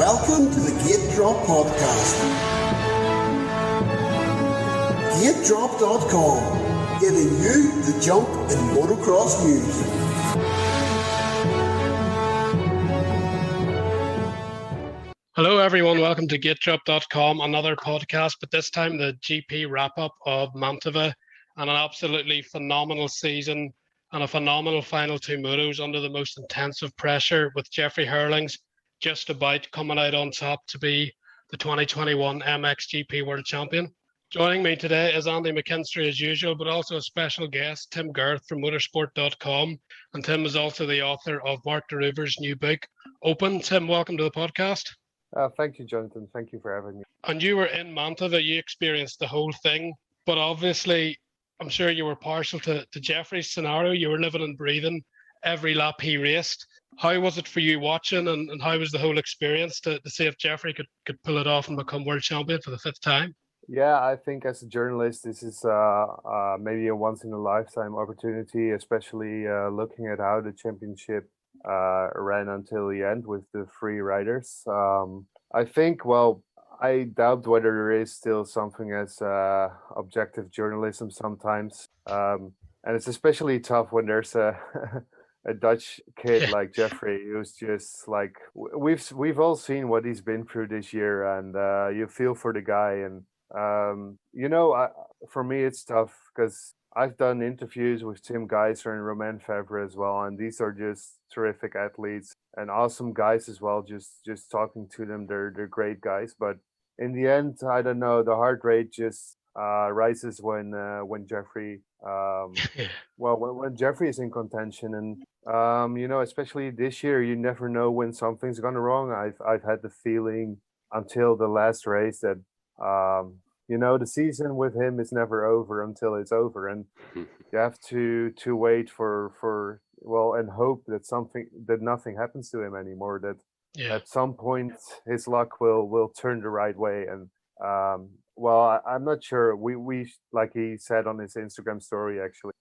Welcome to the GateDrop podcast. GateDrop.com, giving you the jump in motocross news. Hello everyone, welcome to GateDrop.com, another podcast, but this time the GP wrap-up of Mantova and an absolutely phenomenal season and a phenomenal final two motos under the most intensive pressure, with Jeffrey Herlings just about coming out on top to be the 2021 MXGP World Champion. Joining me today is Andy McKinstry as usual, but also a special guest, Tim Gerth from motorsport.com. And Tim is also the author of Mark de Ruyver's new book, Open. Tim, welcome to the podcast. Thank you, Jonathan. Thank you for having me. And you were in Mantova, you experienced the whole thing, but obviously I'm sure you were partial to Jeffrey's scenario. You were living and breathing every lap he raced. How was it for you watching, and how was the whole experience to see if Jeffrey could pull it off and become world champion for the fifth time? Yeah, I think as a journalist, this is maybe a once-in-a-lifetime opportunity, especially looking at how the championship ran until the end with the three riders. I think, I doubt whether there is still something as objective journalism sometimes. And it's especially tough when there's a Dutch kid like Jeffrey, who's just like, we've all seen what he's been through this year, and you feel for the guy. And for me, it's tough because I've done interviews with Tim Geiser and Romain Febvre as well, and these are just terrific athletes and awesome guys as well. Just talking to them, they're great guys. But in the end, I don't know, the heart rate just rises when Jeffrey, when Jeffrey is in contention, and especially this year, you never know when something's gone wrong. I've had the feeling until the last race that the season with him is never over until it's over, and you have to wait for and hope that nothing happens to him anymore. That at some point his luck will turn the right way. And I'm not sure. We like he said on his Instagram story, actually,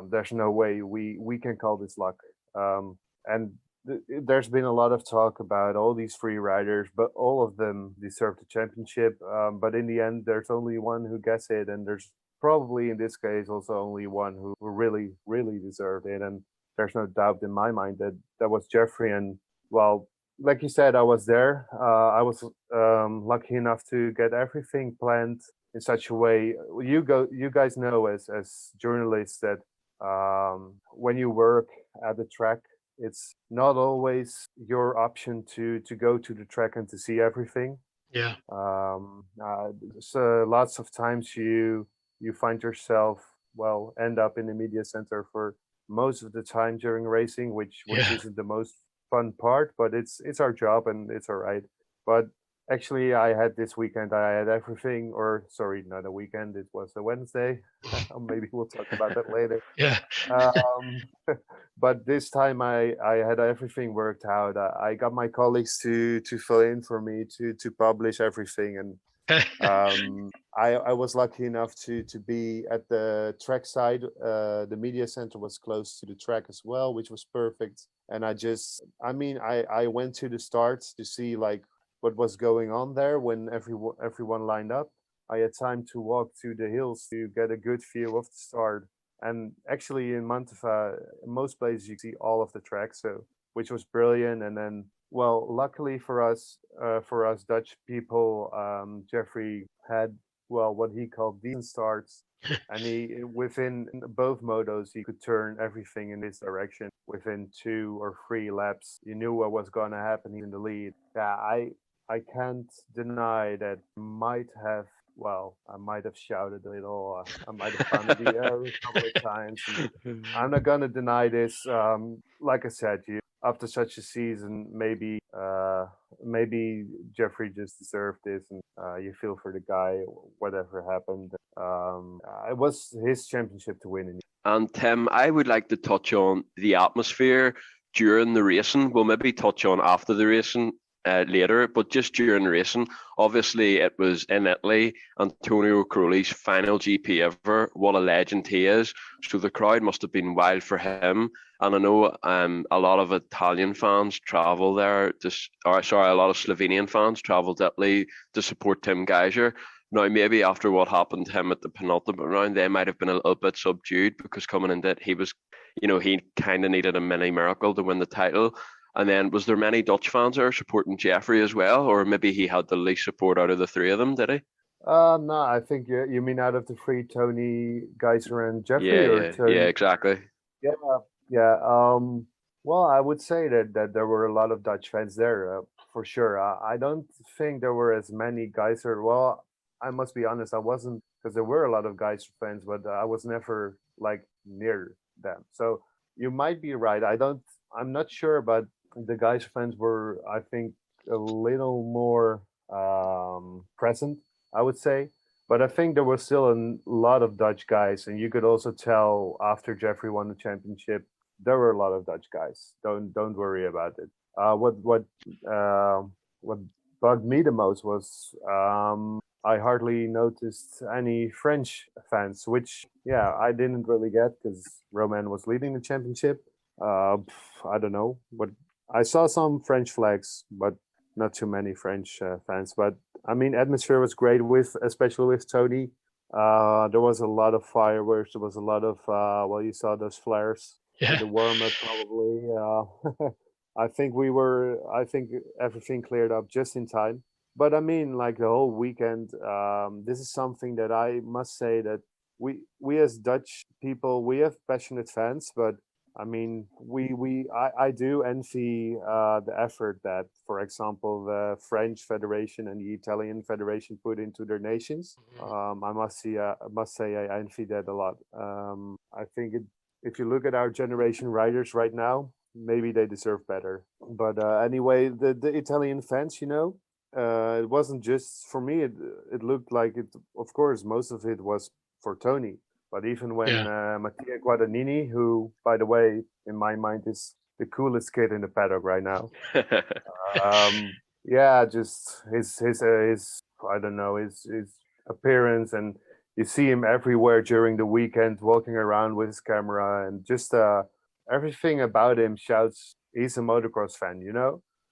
there's no way we can call this luck. And there's been a lot of talk about all these free riders, but all of them deserve the championship. But in the end, there's only one who gets it, and there's probably in this case also only one who really, really deserved it. And there's no doubt in my mind that was Jeffrey. And like you said, I was there. I was lucky enough to get everything planned in such a way. You guys know as journalists that when you work at the track, it's not always your option to go to the track and to see everything. Yeah. So lots of times you find yourself end up in the media center for most of the time during racing, which isn't the most fun part, but it's our job and it's all right. But actually, I had this weekend, I had everything, or sorry, not a weekend, it was a Wednesday. Maybe we'll talk about that later. Yeah. But this time I had everything worked out. I got my colleagues to fill in for me to publish everything. And I was lucky enough to be at the track side. The media center was close to the track as well, which was perfect. And I went to the start to see what was going on there when everyone lined up. I had time to walk through the hills to get a good view of the start. And actually in Mantova, in most places you see all of the tracks, which was brilliant. And then, luckily for us Dutch people, Jeffrey had what he called decent starts, and he within both motos he could turn everything in this direction within 2 or 3 laps. You knew what was going to happen in the lead. Yeah, I can't deny that I might have shouted a little. I might have found the air a couple of times. I'm not going to deny this. Like I said, after such a season, maybe Jeffrey just deserved this, and you feel for the guy, whatever happened. It was his championship to win. And Tim, I would like to touch on the atmosphere during the racing. We'll maybe touch on after the racing later, but just during racing, obviously it was in Italy, Antonio Crowley's final GP ever. What a legend he is. So the crowd must have been wild for him. And I know a lot of Italian fans travel there, a lot of Slovenian fans travel to Italy to support Tim Geiger. Now, maybe after what happened to him at the penultimate round, they might have been a little bit subdued because coming into it, he kind of needed a mini miracle to win the title. And then, was there many Dutch fans there supporting Jeffrey as well, or maybe he had the least support out of the three of them? Did he? No, I think you mean out of the three, Tony, Geiser, and Jeffrey, Yeah, exactly. Yeah, yeah. Well, I would say that there were a lot of Dutch fans there, for sure. I don't think there were as many Geiser. Well, I must be honest, I wasn't, because there were a lot of Geiser fans, but I was never like near them. So you might be right. I'm not sure, but the Geiser fans were, I think, a little more present, I would say. But I think there was still a lot of Dutch guys, and you could also tell after Jeffrey won the championship, there were a lot of Dutch guys. Don't worry about it. What bugged me the most was I hardly noticed any French fans, which I didn't really get because Romain was leading the championship. I don't know, but I saw some French flags, but not too many French fans. But I mean, atmosphere was great especially with Tony. There was a lot of fireworks. There was a lot of you saw those flares. Yeah. The warm up probably. I think everything cleared up just in time. But I mean, like the whole weekend, this is something that I must say that we as Dutch people, we have passionate fans, but I mean, I do envy the effort that, for example, the French Federation and the Italian Federation put into their nations. I must say I envy that a lot. I think if you look at our generation riders right now, maybe they deserve better. But anyway, the Italian fans, it wasn't just for me. It looked like it. Of course, most of it was for Tony. But even when Mattia Guadagnini, who, by the way, in my mind is the coolest kid in the paddock right now. Just his I don't know, his appearance, and you see him everywhere during the weekend, walking around with his camera, and just everything about him shouts he's a motocross fan,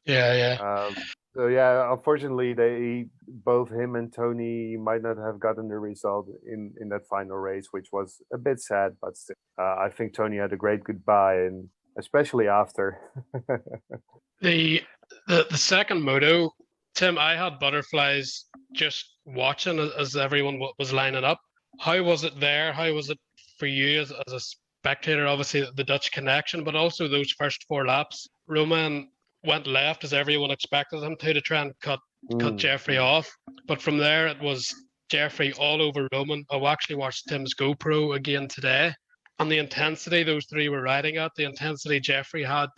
Yeah. Unfortunately, both him and Tony might not have gotten the result in that final race, which was a bit sad, but still, I think Tony had a great goodbye, and especially after. The second moto, Tim, I had butterflies just watching as everyone was lining up. How was it there? How was it for you as a spectator? Obviously, the Dutch connection, but also those first four laps. Romain went left as everyone expected him to try and cut Jeffrey off. But from there, it was Jeffrey all over Romain. I actually watched Tim's GoPro again today. And the intensity those three were riding at, the intensity Jeffrey had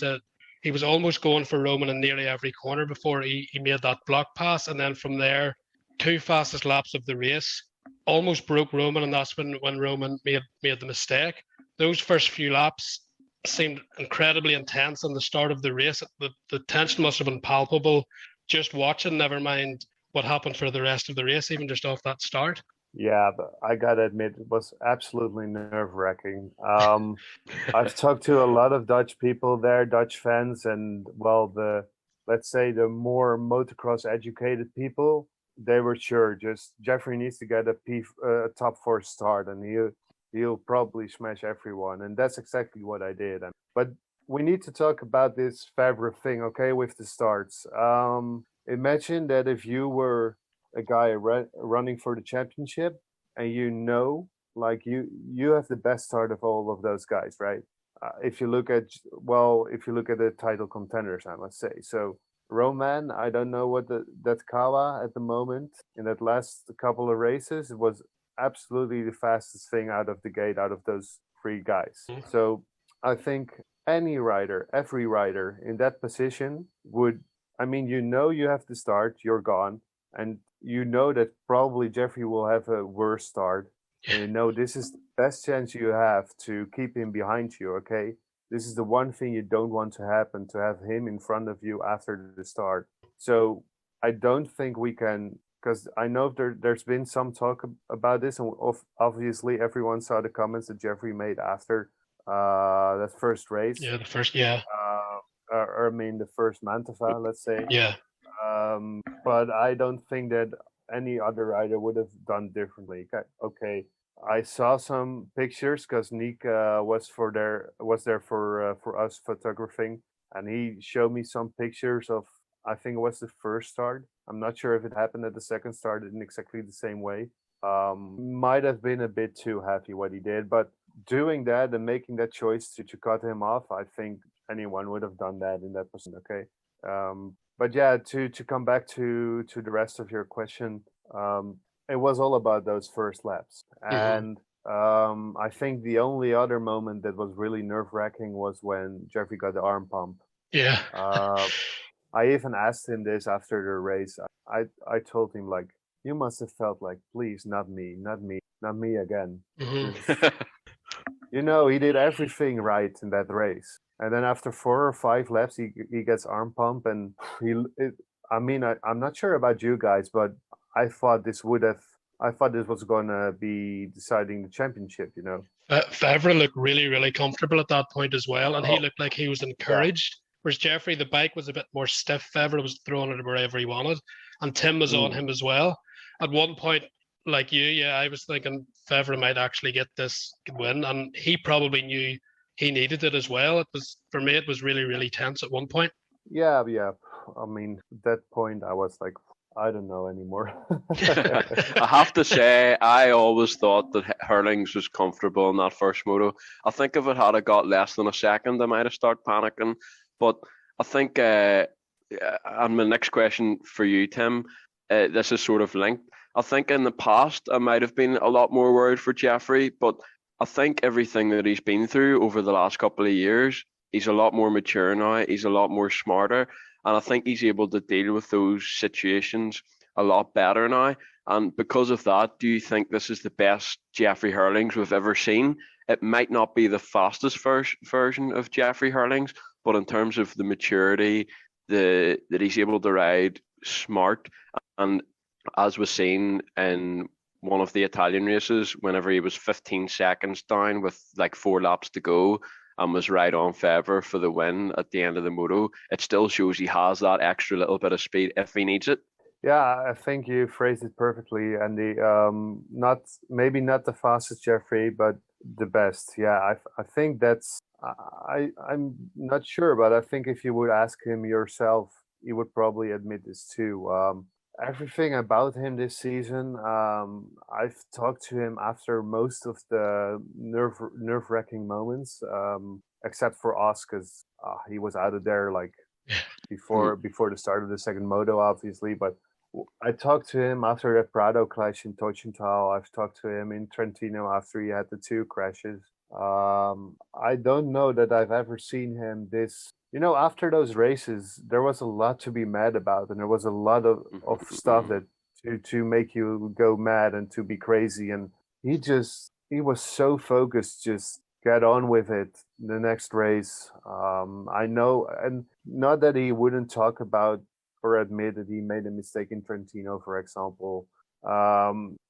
he was almost going for Romain in nearly every corner before he made that block pass. And then from there, two fastest laps of the race, almost broke Romain, and that's when Romain made the mistake. Those first few laps seemed incredibly intense on the start of the race. The tension must have been palpable just watching, never mind what happened for the rest of the race, even just off that start. Yeah, but I gotta admit, it was absolutely nerve-wracking. I've talked to a lot of Dutch people there, Dutch fans, and let's say the more motocross educated people, they were sure just Jeffrey needs to get a top four start, and he'll probably smash everyone, and that's exactly what I did. But we need to talk about this Fabre thing, okay, with the starts. Imagine that if you were a guy running for the championship, and you have the best start of all of those guys, right? If you look at the title contenders, I must say. So Romain, I don't know what that Kawa at the moment in that last couple of races, it was absolutely the fastest thing out of the gate out of those three guys. So I think every rider in that position would, you have to start, you're gone, and you know that probably Jeffrey will have a worse start, and this is the best chance you have to keep him behind you, okay? This is the one thing you don't want to happen, to have him in front of you after the start. So I don't think we can, because I know there's been some talk about this, and obviously everyone saw the comments that Jeffrey made after that first race. Yeah, the first, yeah. Or I mean, the first Mantova, let's say. Yeah. But I don't think that any other rider would have done differently. Okay, I saw some pictures because Nick was there for us photographing, and he showed me some pictures of, I think it was the first start. I'm not sure if it happened at the second start in exactly the same way. Might have been a bit too heavy what he did, but doing that and making that choice to cut him off, I think anyone would have done that in that position. Okay. But yeah, to come back to the rest of your question, it was all about those first laps. And I think the only other moment that was really nerve-wracking was when Jeffrey got the arm pump. Yeah. I even asked him this after the race. I told him, like, you must have felt like, please, not me again. You know, he did everything right in that race. And then after 4 or 5 laps, he gets arm pump, and I'm not sure about you guys, but I thought this was going to be deciding the championship, you know. Fevre looked really, really comfortable at that point as well, and he looked like he was encouraged. Yeah. Whereas Jeffrey, the bike was a bit more stiff. Fevre was throwing it wherever he wanted, and Tim was on him as well. At one point, like you, I was thinking Fevre might actually get this win, and he probably knew he needed it as well. It was, for me, it was really, really tense at one point. Yeah. I mean, at that point, I was like, I don't know anymore. I have to say, I always thought that Herlings was comfortable in that first moto. I think if it had got less than a second, I might have started panicking. But I think, and my next question for you, Tim, this is sort of linked. I think in the past, I might have been a lot more worried for Jeffrey, but I think everything that he's been through over the last couple of years, he's a lot more mature now. He's a lot more smarter. And I think he's able to deal with those situations a lot better now. And because of that, do you think this is the best Jeffrey Herlings we've ever seen? It might not be the fastest version of Jeffrey Herlings, but in terms of the maturity, that he's able to ride smart. And as was seen in one of the Italian races, whenever he was 15 seconds down with like 4 laps to go, and was right on Fevre for the win at the end of the moto, it still shows he has that extra little bit of speed if he needs it. Yeah, I think you phrased it perfectly, Andy. Maybe not the fastest Jeffrey, but the best. Yeah, I think that's. I'm not sure, but I think if you would ask him yourself, he would probably admit this too. Everything about him this season, I've talked to him after most of the nerve-wracking moments, except for us, because he was out of there like before the start of the second moto, obviously. But I talked to him after that Prado clash in Teuchenthal. I've talked to him in Trentino after he had the 2 crashes. I don't know that I've ever seen him this. You know, after those races, there was a lot to be mad about, and there was a lot of stuff that to make you go mad and to be crazy. And he was so focused, just get on with it. The next race, I know, and not that he wouldn't talk about or admit that he made a mistake in Trentino, for example.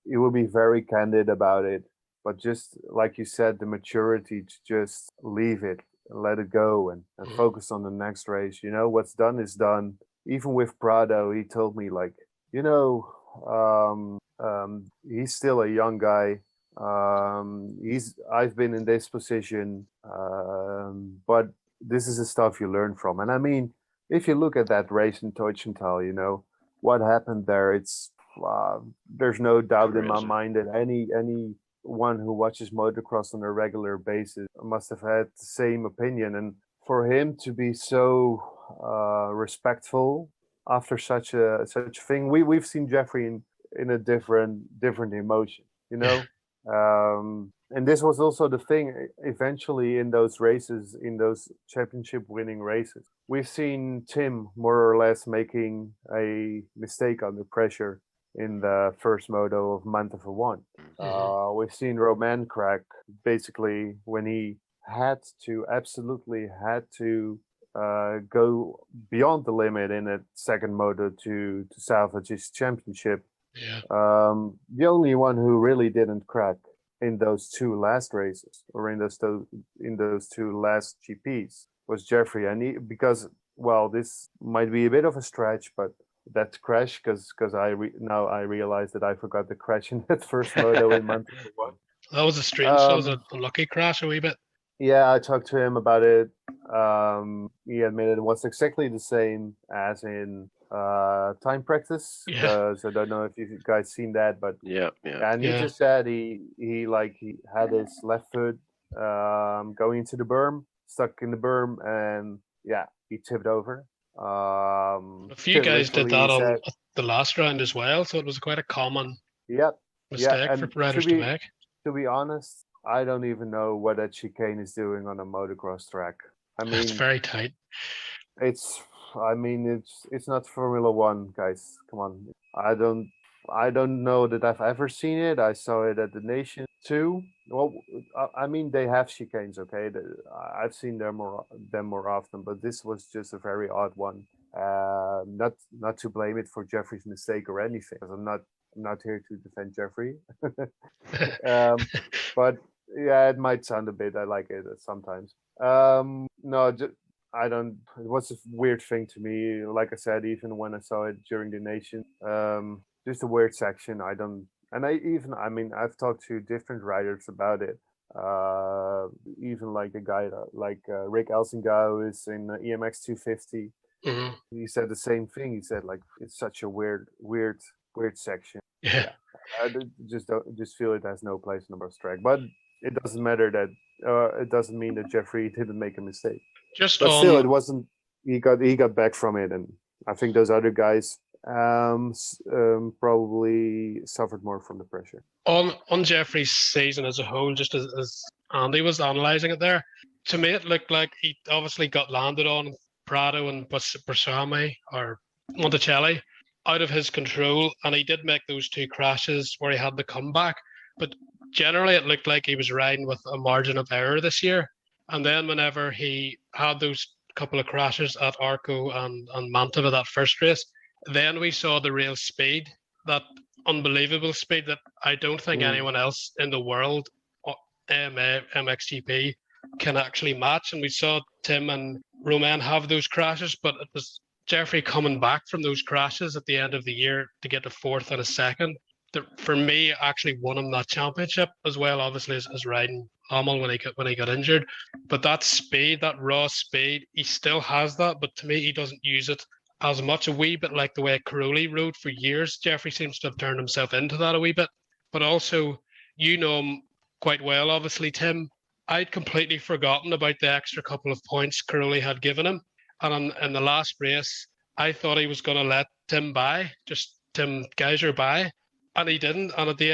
He will be very candid about it, but just like you said, the maturity to just leave it. Let it go and focus on the next race. You know, what's done is done. Even with Prado, he told me, like, you know, he's still a young guy. I've been in this position, but this is the stuff you learn from. And I mean, if you look at that race in Teuchenthal, you know what happened there. It's there's no doubt in my mind that anyone who watches motocross on a regular basis must have had the same opinion. And for him to be so respectful after such a thing, we've seen Jeffrey in a different emotion, you know. And this was also the thing eventually in those races, in those championship winning races. We've seen Tim more or less making a mistake under pressure in the first moto of Mantova 1. We've seen Romain crack basically when he absolutely had to go beyond the limit in a second moto to salvage his championship. Yeah. The only one who really didn't crack in those two last races, or in those two last GPs, was Jeffrey. And because this might be a bit of a stretch, but that crash, because now I realize that I forgot the crash in that first moto in Mantova. That was a strange. That was a lucky crash a wee bit. Yeah, I talked to him about it. He admitted it was exactly the same as in time practice. Because I don't know if you guys seen that, but yeah. And he just said he had his left foot going into the berm, stuck in the berm, and he tipped over. A few guys did that on the last round as well, so it was quite a common mistake for riders to make. To be honest, I don't even know what that chicane is doing on a motocross track. I mean, it's very tight. It's not Formula One, guys. Come on, I don't know that I've ever seen it. I saw it at the Nation too. Well, I mean, they have chicanes, okay. I've seen them more often, but this was just a very odd one. Not to blame it for Jeffrey's mistake or anything, because I'm not here to defend Jeffrey. But yeah, it might sound a bit. I like it sometimes. No, I don't. It was a weird thing to me. Like I said, even when I saw it during the Nation, just a weird section. I've talked to different riders about it. Even like a guy like Rick Elsinga, who is in EMX 250. Mm-hmm. He said the same thing. He said like it's such a weird section. Yeah. I just feel it has no place in the bus track. But it doesn't matter that it doesn't mean that Jeffrey didn't make a mistake. Still, it wasn't. He got back from it, and I think those other guys probably suffered more from the pressure. On Jeffrey's season as a whole, just as Andy was analysing it there, to me it looked like he obviously got landed on Prado and Bersami or Monticelli out of his control, and he did make those two crashes where he had the comeback, but generally it looked like he was riding with a margin of error this year. And then whenever he had those couple of crashes at Arco and Mantova, that first race, then we saw the real speed, that unbelievable speed that I don't think anyone else in the world, AMA, MXGP, can actually match. And we saw Tim and Romain have those crashes, but it was Jeffrey coming back from those crashes at the end of the year to get a fourth and a second that, for me, actually won him that championship, as well, obviously, as riding Hummel when he got injured. But that speed, that raw speed, he still has that, but to me, he doesn't use it as much, a wee bit like the way Caroli rode for years. Jeffrey seems to have turned himself into that a wee bit. But also, you know him quite well, obviously, Tim. I'd completely forgotten about the extra couple of points Caroli had given him. And in the last race, I thought he was going to let Tim Geiser by. And he didn't. And at the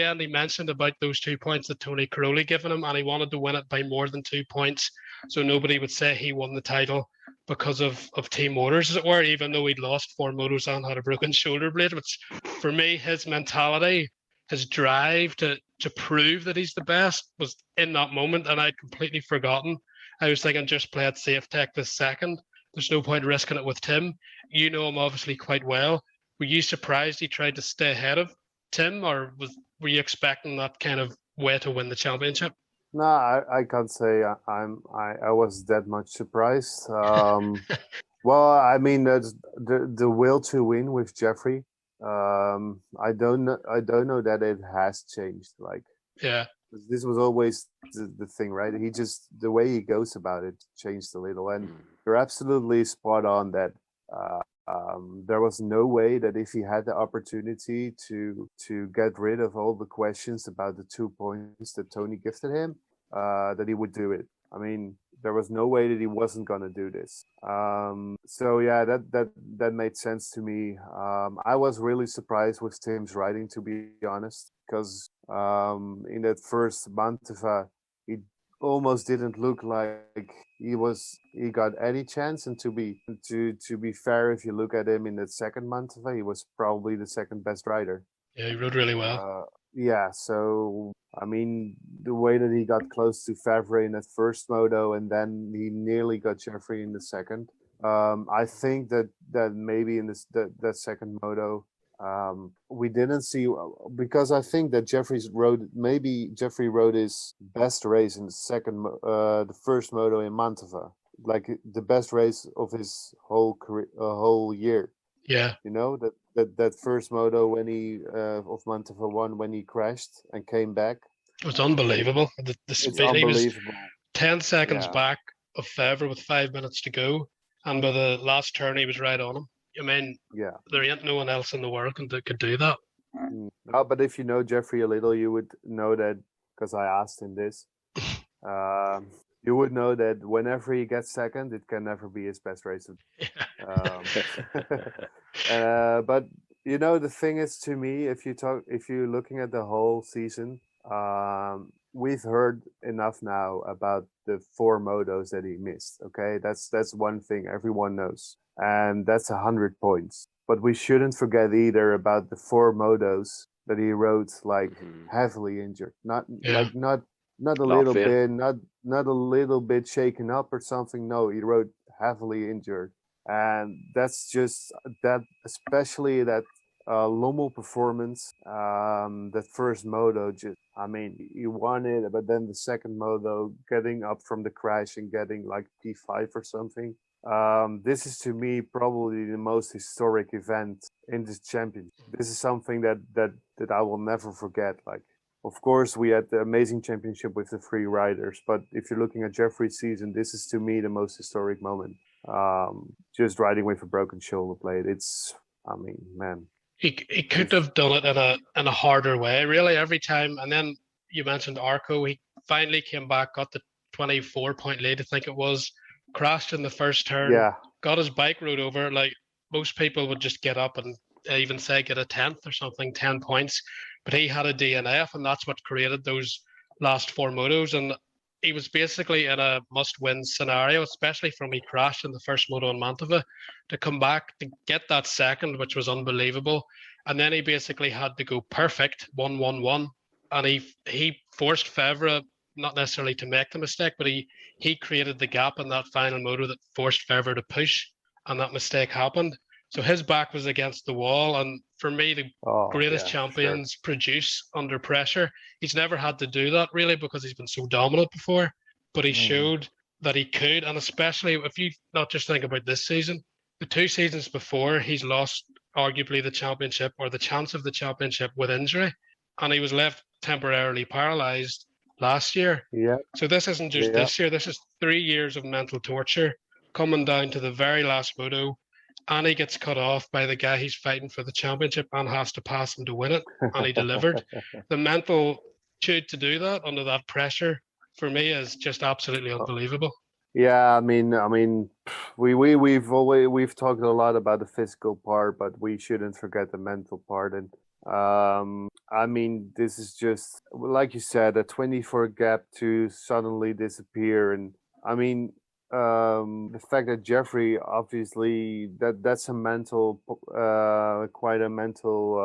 end, he mentioned about those 2 points that Tony Caroli given him, and he wanted to win it by more than 2 points, so nobody would say he won the title because of team orders, as it were, even though he'd lost 4 motos and had a broken shoulder blade. Which, for me, his mentality, his drive to prove that he's the best was in that moment, and I'd completely forgotten. I was thinking, just play it safe, take this second. There's no point risking it with Tim. You know him obviously quite well. Were you surprised he tried to stay ahead of Tim, or were you expecting that kind of way to win the championship? No, I can't say I was that much surprised. Well, I mean, the will to win with Jeffrey. I don't know that it has changed. Like, yeah, this was always the thing, right? The way he goes about it changed a little, and you're absolutely spot on that. There was no way that if he had the opportunity to get rid of all the questions about the 2 points that Tony gifted him, that he would do it. I mean, there was no way that he wasn't going to do this. So yeah, that made sense to me. I was really surprised with Tim's riding, to be honest, because in that first Mantova, he almost didn't look like he got any chance. And to be fair, if you look at him in that second Mantova, he was probably the second best rider. Yeah, he rode really well. Yeah, so I mean, the way that he got close to Favre in that first moto, and then he nearly got Jeffrey in the second. I think that maybe in that second moto, we didn't see, because I think that Jeffrey rode his best race in the first moto in Mantova, like the best race of his whole career, whole year. Yeah. You know, that first moto when he of Mantova won, when he crashed and came back. It was unbelievable. The It's speed, he was unbelievable. 10 seconds Yeah. back of Favre with 5 minutes to go. And by the last turn, he was right on him. I mean, Yeah. there ain't no one else in the world that could do that. No, but if you know Jeffrey a little, you would know that, because I asked him this. You would know that whenever he gets second, it can never be his best race. But you know, the thing is, to me, if you're looking at the whole season, we've heard enough now about the 4 motos that he missed. Okay, that's one thing everyone knows, and that's 100 points. But we shouldn't forget either about the 4 motos that he rode like heavily injured, not a little bit, not a little bit shaken up or something. No, he rode heavily injured, and that's just that, especially that Lommel performance. That first moto, I mean, he won it, but then the second moto, getting up from the crash and getting like P5 or something. This is, to me, probably the most historic event in this championship. This is something that I will never forget. Like, of course, we had the amazing championship with the 3 riders, but if you're looking at Jeffrey's season, this is, to me, the most historic moment. Just riding with a broken shoulder blade. It's, I mean, man. He could have done it in a harder way, really, every time. And then you mentioned Arco. He finally came back, got the 24-point lead, I think it was, crashed in the first turn, got his bike rode over. Like, most people would just get up and even say get a 10th or something, 10 points. But he had a DNF, and that's what created those last 4 motos. And he was basically in a must-win scenario, especially from he crashed in the first moto in Mantova, to come back to get that second, which was unbelievable. And then he basically had to go perfect, 1-1-1. And he forced Favre not necessarily to make the mistake, but he created the gap in that final moto that forced Favre to push, and that mistake happened. So his back was against the wall, and for me, the greatest champions produce under pressure. He's never had to do that, really, because he's been so dominant before, but he showed that he could, and especially if you not just think about this season, the 2 seasons before, he's lost arguably the championship or the chance of the championship with injury, and he was left temporarily paralysed last year. Yeah. So this isn't just this year, this is 3 years of mental torture coming down to the very last moto. And he gets cut off by the guy he's fighting for the championship and has to pass him to win it. And he delivered. The mental to do that under that pressure, for me, is just absolutely unbelievable. Yeah, I mean, we've talked a lot about the physical part, but we shouldn't forget the mental part. And I mean, this is just, like you said, a 24 gap to suddenly disappear. And I mean, the fact that Jeffrey, obviously, that's a mental, quite a mental,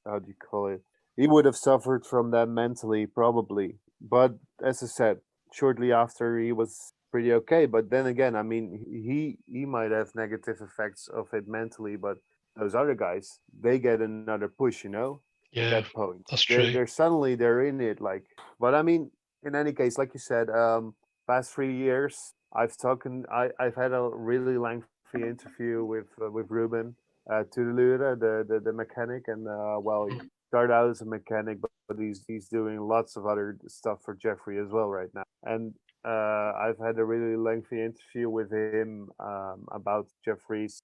how do you call it? He would have suffered from that mentally, probably. But as I said, shortly after, he was pretty okay. But then again, I mean, he might have negative effects of it mentally, but those other guys, they get another push, you know? Yeah, at that point. That's true. They're in it, like. But I mean, in any case, like you said, past 3 years, I've had a really lengthy interview with Ruben Tudelure, the mechanic, and he started out as a mechanic, but he's doing lots of other stuff for Jeffrey as well right now. And I've had a really lengthy interview with him about Jeffrey's,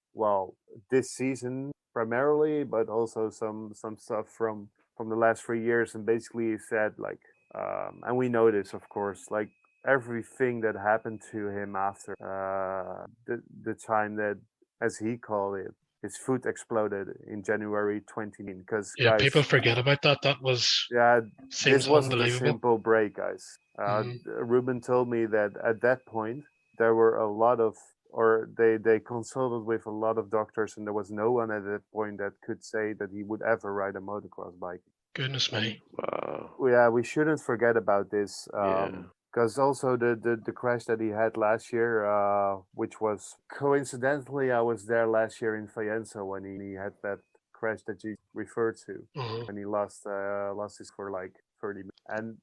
this season primarily, but also some stuff from the last 3 years. And basically he said, like, and we know this, of course, like, everything that happened to him after the time that, as he called it, his foot exploded in January 2019. Because people forget about that. That was this wasn't a simple break, guys. Ruben told me that at that point there were a lot of, or they consulted with a lot of doctors, and there was no one at that point that could say that he would ever ride a motocross bike. Goodness me. Wow. Yeah, we shouldn't forget about this. Yeah. Because also the crash that he had last year, which was coincidentally, I was there last year in Faenza when he had that crash that you referred to, when he lost his for like 30 minutes. And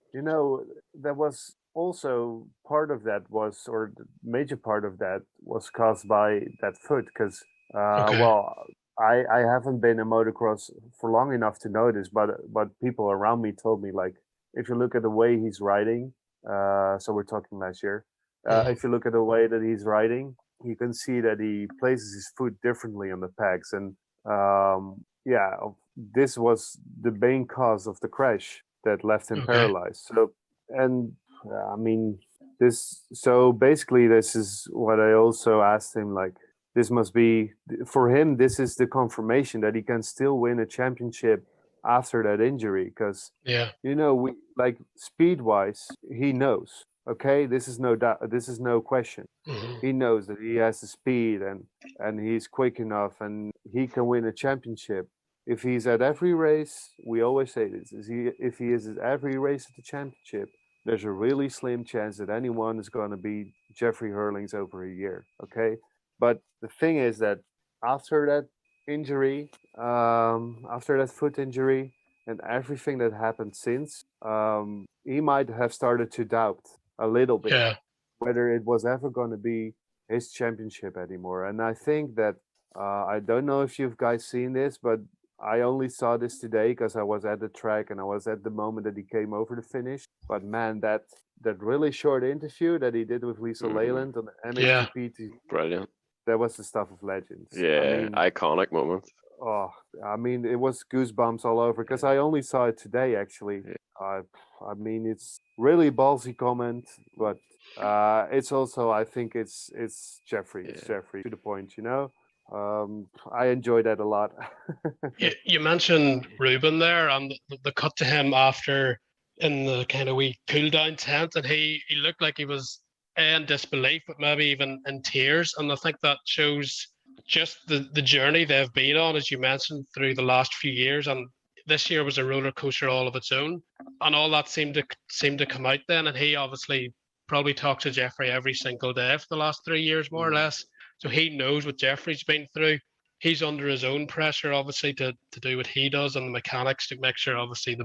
that was also part of that or the major part of that was caused by that foot, because Okay. well, I haven't been in motocross for long enough to know this, but people around me told me, like, if you look at the way he's riding, so we're talking last year. If you look at the way that he's riding, you can see that he places his foot differently on the pegs, and this was the main cause of the crash that left him paralyzed. So, and I mean, this. So basically, this is what I also asked him. Like, this must be for him. This is the confirmation that he can still win a championship after that injury, because we like speed-wise, he knows. Okay, this is no doubt. This is no question. He knows that he has the speed and he's quick enough and he can win a championship. If he's at every race, we always say this: if he is at every race at the championship, there's a really slim chance that anyone is going to beat Jeffrey Herlings over a year. Okay, but the thing is that after that injury, after that foot injury, and everything that happened since, he might have started to doubt a little bit whether it was ever going to be his championship anymore. And I think that I don't know if you've guys seen this, but I only saw this today because I was at the track and I was at the moment that he came over the finish. But man, that really short interview that he did with Lisa Leyland on the MXGP, brilliant. That was the stuff of legends. Yeah, I mean, iconic moment. Oh, I mean, it was goosebumps all over because I only saw it today, actually. I mean, it's really ballsy comment, but it's also, I think it's Jeffrey. It's Jeffrey to the point, I enjoy that a lot. You mentioned Ruben there and the cut to him after in the kind of wee cool down tent, and he looked like he was in disbelief, but maybe even in tears. And I think that shows just the journey they've been on, as you mentioned, through the last few years. And this year was a roller coaster all of its own, and all that seemed to come out then. And he obviously probably talks to Jeffrey every single day for the last 3 years, more or less. So he knows what Jeffrey's been through. He's under his own pressure, obviously, to do what he does, and the mechanics to make sure, obviously,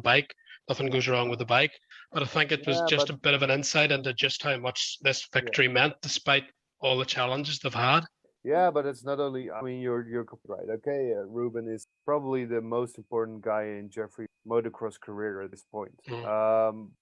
nothing goes wrong with the bike. But I think it was just a bit of an insight into just how much this victory meant, despite all the challenges they've had. Yeah, but it's not only. I mean, you're right. Okay, Ruben is probably the most important guy in Jeffrey's motocross career at this point.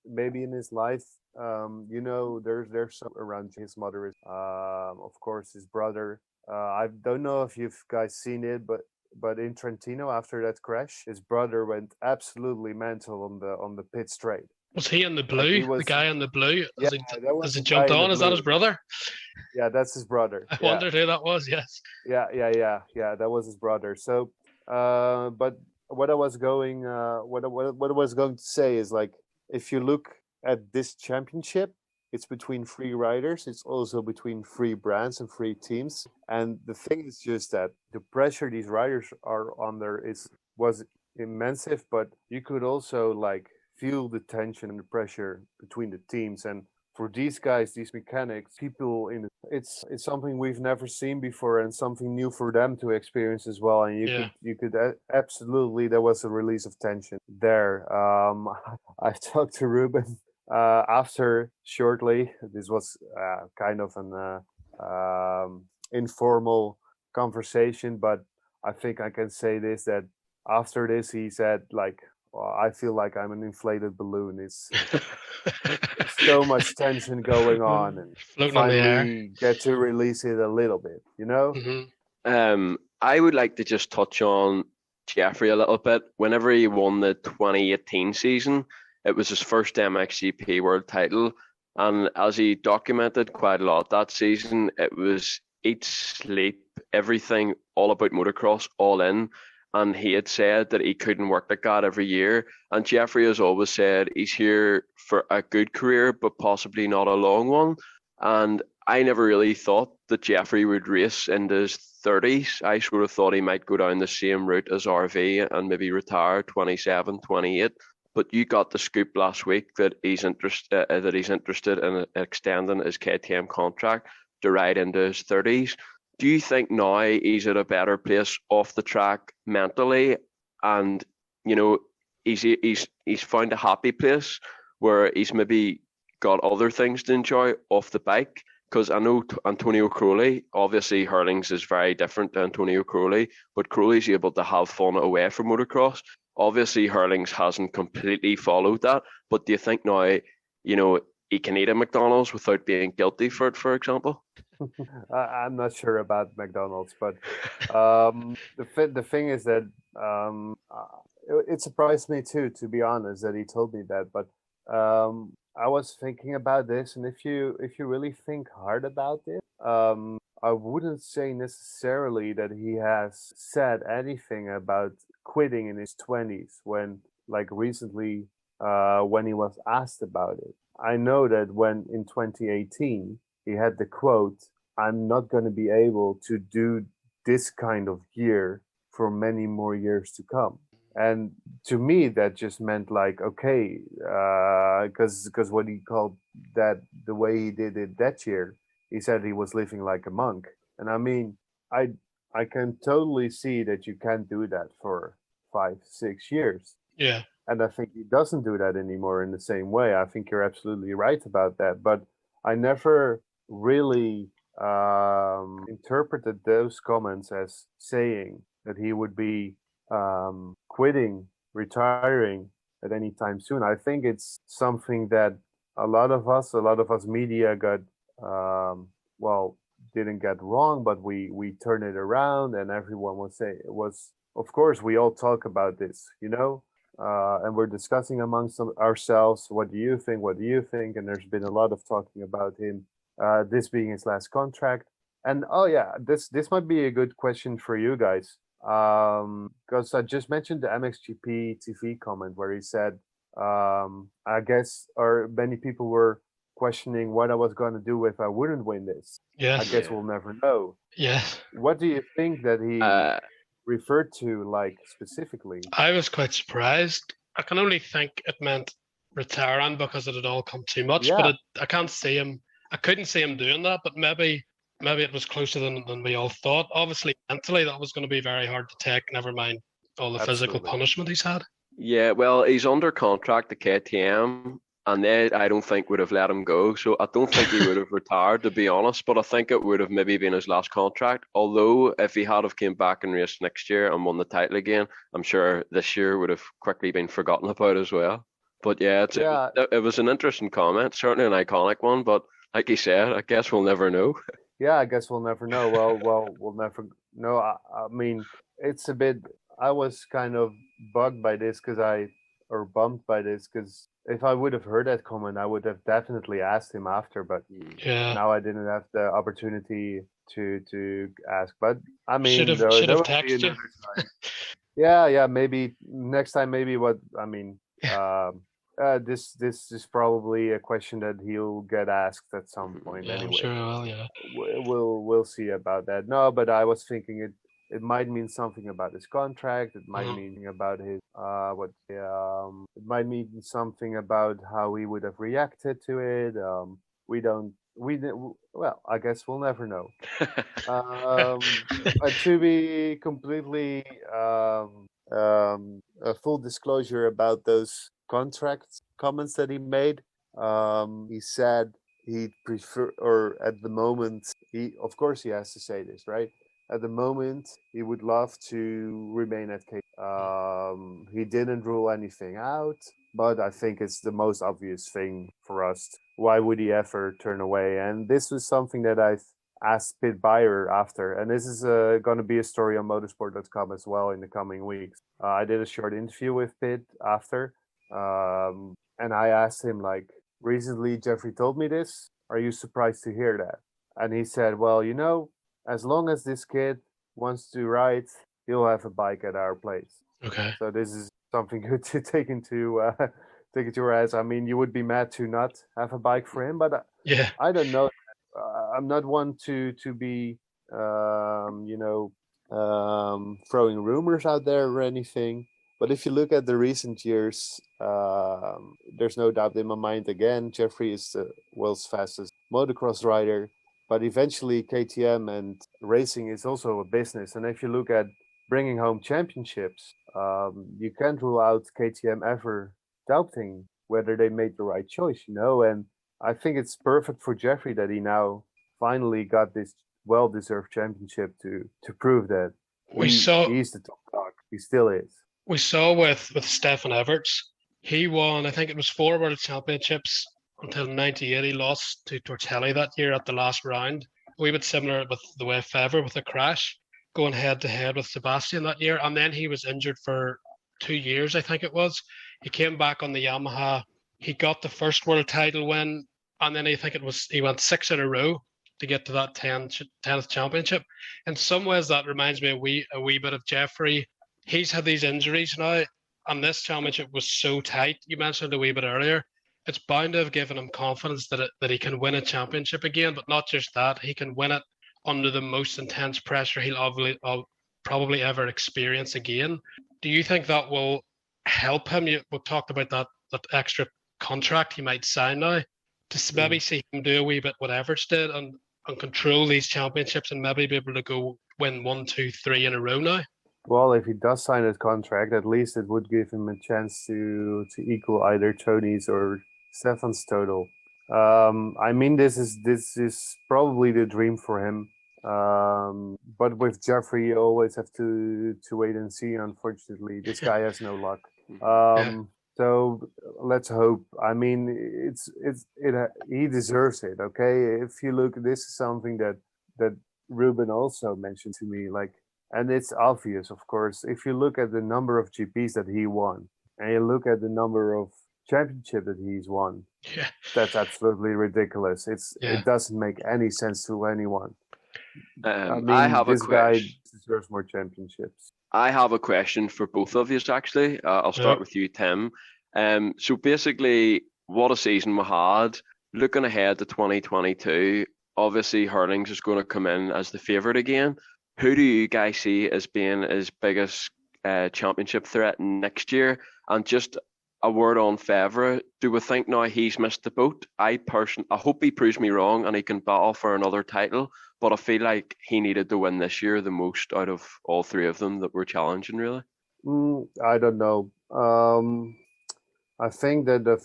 Maybe in his life, there's some around. His mother is, of course, his brother. I don't know if you've guys seen it, but in Trentino after that crash, his brother went absolutely mental on the pit straight. Was he in the blue? The guy in the blue? As he jumped on? Is that his brother? Yeah, that's his brother. I wondered who that was. Yes. Yeah. That was his brother. So, but what I was going to say is, like, if you look at this championship, it's between 3 riders. It's also between 3 brands and 3 teams. And the thing is just that the pressure these riders are under was immense. But you could also feel the tension and the pressure between the teams. And for these guys, these mechanics, it's something we've never seen before and something new for them to experience as well. And you could absolutely, there was a release of tension there. I talked to Ruben after shortly. This was kind of an informal conversation, but I think I can say this, that after this, he said, I feel like I'm an inflated balloon. It's so much tension going on, and floating finally get to release it a little bit, I would like to just touch on Jeffrey a little bit. Whenever he won the 2018 season, it was his first MXGP World title, and as he documented quite a lot that season, it was eat, sleep, everything, all about motocross, all in. And he had said that he couldn't work like that every year. And Jeffrey has always said he's here for a good career, but possibly not a long one. And I never really thought that Jeffrey would race into his 30s. I sort of thought he might go down the same route as RV and maybe retire 27, 28. But you got the scoop last week that he's interested in extending his KTM contract to ride into his 30s. Do you think now he's at a better place off the track mentally, and he's found a happy place where he's maybe got other things to enjoy off the bike? Because I know Antonio Crowley, obviously Herlings is very different to Antonio Crowley, but Crowley's able to have fun away from motocross. Obviously Herlings hasn't completely followed that, but do you think now, he can eat at McDonald's without being guilty for it, for example? I'm not sure about McDonald's, but the thing is that it surprised me too, to be honest, that he told me that. But I was thinking about this, and if you really think hard about it, I wouldn't say necessarily that he has said anything about quitting in his 20s when, like recently, when he was asked about it. I know that when in 2018 he had the quote, "I'm not going to be able to do this kind of gear for many more years to come." And to me, that just meant like, okay, because what he called that, the way he did it that year, he said he was living like a monk. And I mean, I can totally see that you can't do that for 5-6 years. Yeah. And I think he doesn't do that anymore in the same way. I think you're absolutely right about that. But I never really interpreted those comments as saying that he would be quitting, retiring at any time soon. I think it's something that a lot of us media got, didn't get wrong, but we turn it around, and everyone will say it was, of course, we all talk about this, and we're discussing amongst ourselves, what do you think? What do you think? And there's been a lot of talking about him, this being his last contract. And this might be a good question for you guys, because I just mentioned the MXGP TV comment where he said, I guess, or many people were questioning what I was going to do if I wouldn't win this. Yes. I guess we'll never know. Yes. What do you think that he referred to, like, specifically? I was quite surprised. I can only think it meant retiring because it had all come too much. Yeah. But I can't see him. I couldn't see him doing that. But maybe it was closer than we all thought. Obviously, mentally, that was going to be very hard to take. Never mind all the physical punishment he's had. Yeah, well, he's under contract to KTM, and they, I don't think, would have let him go. So I don't think he would have retired, to be honest. But I think it would have maybe been his last contract. Although, if he had have came back and raced next year and won the title again, I'm sure this year would have quickly been forgotten about as well. But yeah, it was an interesting comment, certainly an iconic one. But like he said, I guess we'll never know. Yeah, I guess we'll never know. Well, we'll never know. I mean, it's a bit. I was kind of bummed by this because if I would have heard that comment, I would have definitely asked him after. But now I didn't have the opportunity to ask. But I mean, should have texted you. Yeah, maybe next time. Maybe what I mean. This is probably a question that he'll get asked at some point. Yeah, anyway. I'm sure he will. Yeah. We'll see about that. No, but I was thinking it might mean something about his contract. It might mean about his it might mean something about how he would have reacted to it. Well, I guess we'll never know. To be completely a full disclosure about those contract comments that he made, he said he'd prefer, or at the moment, of course he has to say this, right? At the moment, he would love to remain at K. He didn't rule anything out, but I think it's the most obvious thing for us. Why would he ever turn away? And this was something that I've asked Pit Buyer after, and this is going to be a story on motorsport.com as well in the coming weeks. I did a short interview with Pit after, and I asked him, like, recently Jeffrey told me this. Are you surprised to hear that? And he said, well, as long as this kid wants to ride, he'll have a bike at our place. Okay. So this is something good to take into eyes. I mean, you would be mad to not have a bike for him, but I don't know. I'm not one to be throwing rumors out there or anything. But if you look at the recent years, there's no doubt in my mind again, Jeffrey is the world's fastest motocross rider. But eventually KTM and racing is also a business. And if you look at bringing home championships, you can't rule out KTM ever doubting whether they made the right choice, And I think it's perfect for Jeffrey that he now finally got this well-deserved championship to prove that he's the top dog. He still is. We saw with Stefan Everts, he won, I think it was 4 World Championships until 98. He lost to Tortelli that year at the last round. A wee bit similar with the way Fevre with the crash, going head-to-head with Sebastian that year. And then he was injured for 2 years, I think it was. He came back on the Yamaha. He got the first world title win, and then he went 6 in a row to get to that 10th championship. In some ways, that reminds me a wee bit of Jeffrey. He's had these injuries now, and this championship was so tight. You mentioned a wee bit earlier. It's bound to have given him confidence that he can win a championship again, but not just that. He can win it under the most intense pressure he'll probably ever experience again. Do you think that will help him? We talked about that extra contract he might sign now, to maybe see him do a wee bit what Everts did and control these championships and maybe be able to go win 1, 2, 3 in a row now? Well, if he does sign his contract, at least it would give him a chance to equal either Tony's or Stefan's total. I mean, this is probably the dream for him. But with Jeffrey, you always have to wait and see. Unfortunately, this guy has no luck. So let's hope. I mean, he deserves it. Okay, if you look, this is something that Ruben also mentioned to me. And it's obvious, of course. If you look at the number of GPs that he won, and you look at the number of championships that he's won, that's absolutely ridiculous. It doesn't make any sense to anyone. I have this a question. Guy deserves more championships. I have a question for both of you, actually. I'll start with you, Tim. So basically, what a season we had. Looking ahead to 2022, obviously Herlings is going to come in as the favourite again. Who do you guys see as being his biggest championship threat next year? And just a word on Fevre. Do we think now he's missed the boat? I hope he proves me wrong and he can battle for another title. But I feel like he needed to win this year the most out of all 3 of them that were challenging, really. I don't know. I think that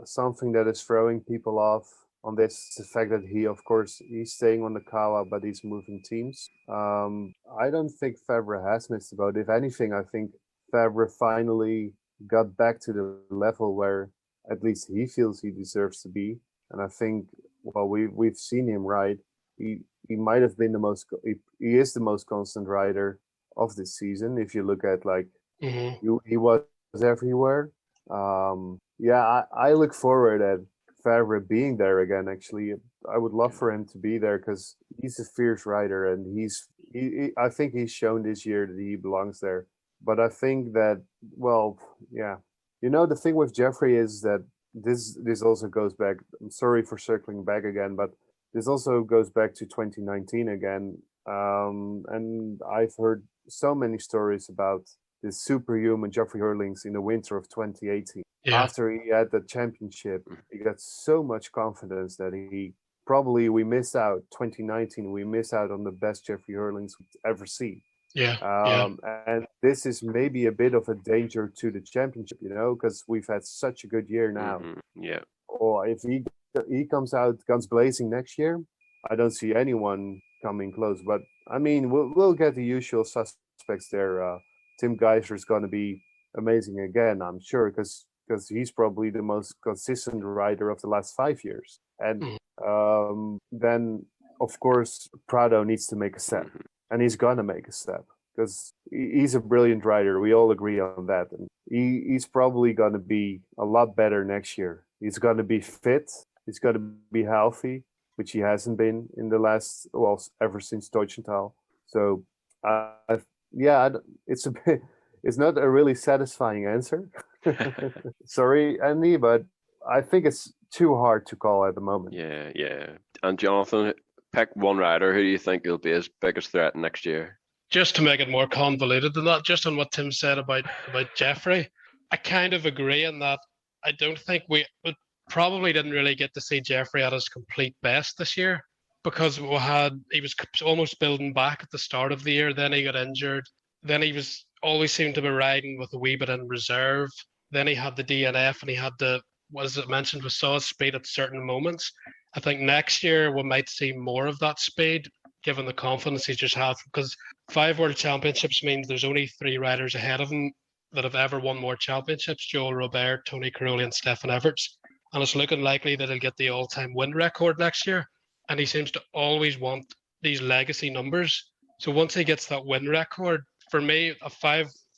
something that is throwing people off on this is the fact that he's staying on the Kawa, but he's moving teams. I don't think Fevre has missed the boat. If anything, I think Fevre finally got back to the level where at least he feels he deserves to be. And I think, well, we've seen him ride. He might have been he is the most constant rider of this season. If you look at he was everywhere. I look forward at Fevre being there again. Actually, I would love for him to be there because he's a fierce rider, and I think he's shown this year that he belongs there. But I think that, the thing with Jeffrey is that this also goes back. I'm sorry for circling back again, but this also goes back to 2019 again. And I've heard so many stories about this superhuman Jeffrey Herlings in the winter of 2018. After he had the championship, he got so much confidence that we missed out 2019. We missed out on the best Jeffrey Herlings we've ever seen. And this is maybe a bit of a danger to the championship, because we've had such a good year now. Or if he comes out guns blazing next year, I don't see anyone coming close. But I mean, we'll get the usual suspects there. Tim Geiser is going to be amazing again, I'm sure, because he's probably the most consistent rider of the last 5 years. And then, of course, Prado needs to make a step. And he's going to make a step because he's a brilliant rider. We all agree on that. And he's probably going to be a lot better next year. He's going to be fit. He's going to be healthy, which he hasn't been in the last, ever since Deutschenthal. So, it's not a really satisfying answer. Sorry, Andy, but I think it's too hard to call at the moment. And Jonathan, pick one rider. Who do you think will be his biggest threat next year? Just to make it more convoluted than that, just on what Tim said about Jeffrey, I kind of agree in that I don't think we probably didn't really get to see Jeffrey at his complete best this year because he was almost building back at the start of the year. Then he got injured. Then he was always seemed to be riding with a wee bit in reserve. Then he had the DNF and he had as it mentioned, we saw his speed at certain moments. I think next year we might see more of that speed given the confidence he just has, because 5 World Championships means there's only 3 riders ahead of him that have ever won more championships: Joel Robert, Tony Caroli and Stefan Everts. And it's looking likely that he'll get the all-time win record next year. And he seems to always want these legacy numbers. So once he gets that win record, for me,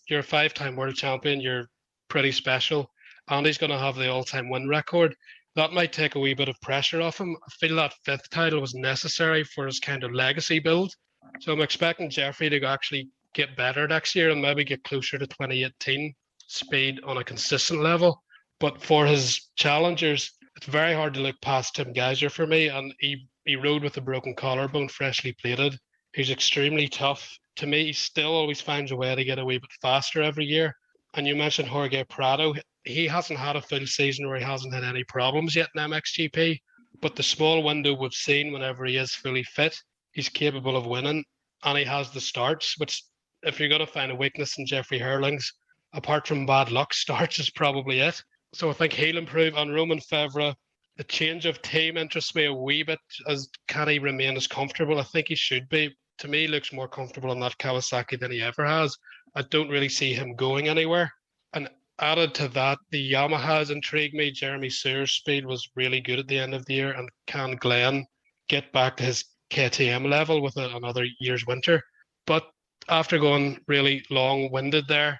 you're a 5-time world champion, you're pretty special, and he's going to have the all-time win record. That might take a wee bit of pressure off him. I feel that 5th title was necessary for his kind of legacy build. So I'm expecting Jeffrey to actually get better next year and maybe get closer to 2018 speed on a consistent level. But for his challengers, it's very hard to look past Tim Geiser for me. And he rode with a broken collarbone, freshly plated. He's extremely tough. To me, he still always finds a way to get a wee bit faster every year. And you mentioned Jorge Prado. He hasn't had a full season where he hasn't had any problems yet in MXGP. But the small window we've seen whenever he is fully fit, he's capable of winning. And he has the starts, which if you're going to find a weakness in Jeffrey Herlings, apart from bad luck, starts is probably it. So I think he'll improve. On Roman Fevre, the change of team interests me a wee bit. As can he remain as comfortable? I think he should be. To me, he looks more comfortable in that Kawasaki than he ever has. I don't really see him going anywhere. And added to that, the Yamahas intrigue me. Jeremy Sears' speed was really good at the end of the year. And can Glenn get back to his KTM level with another year's winter? But after going really long-winded there,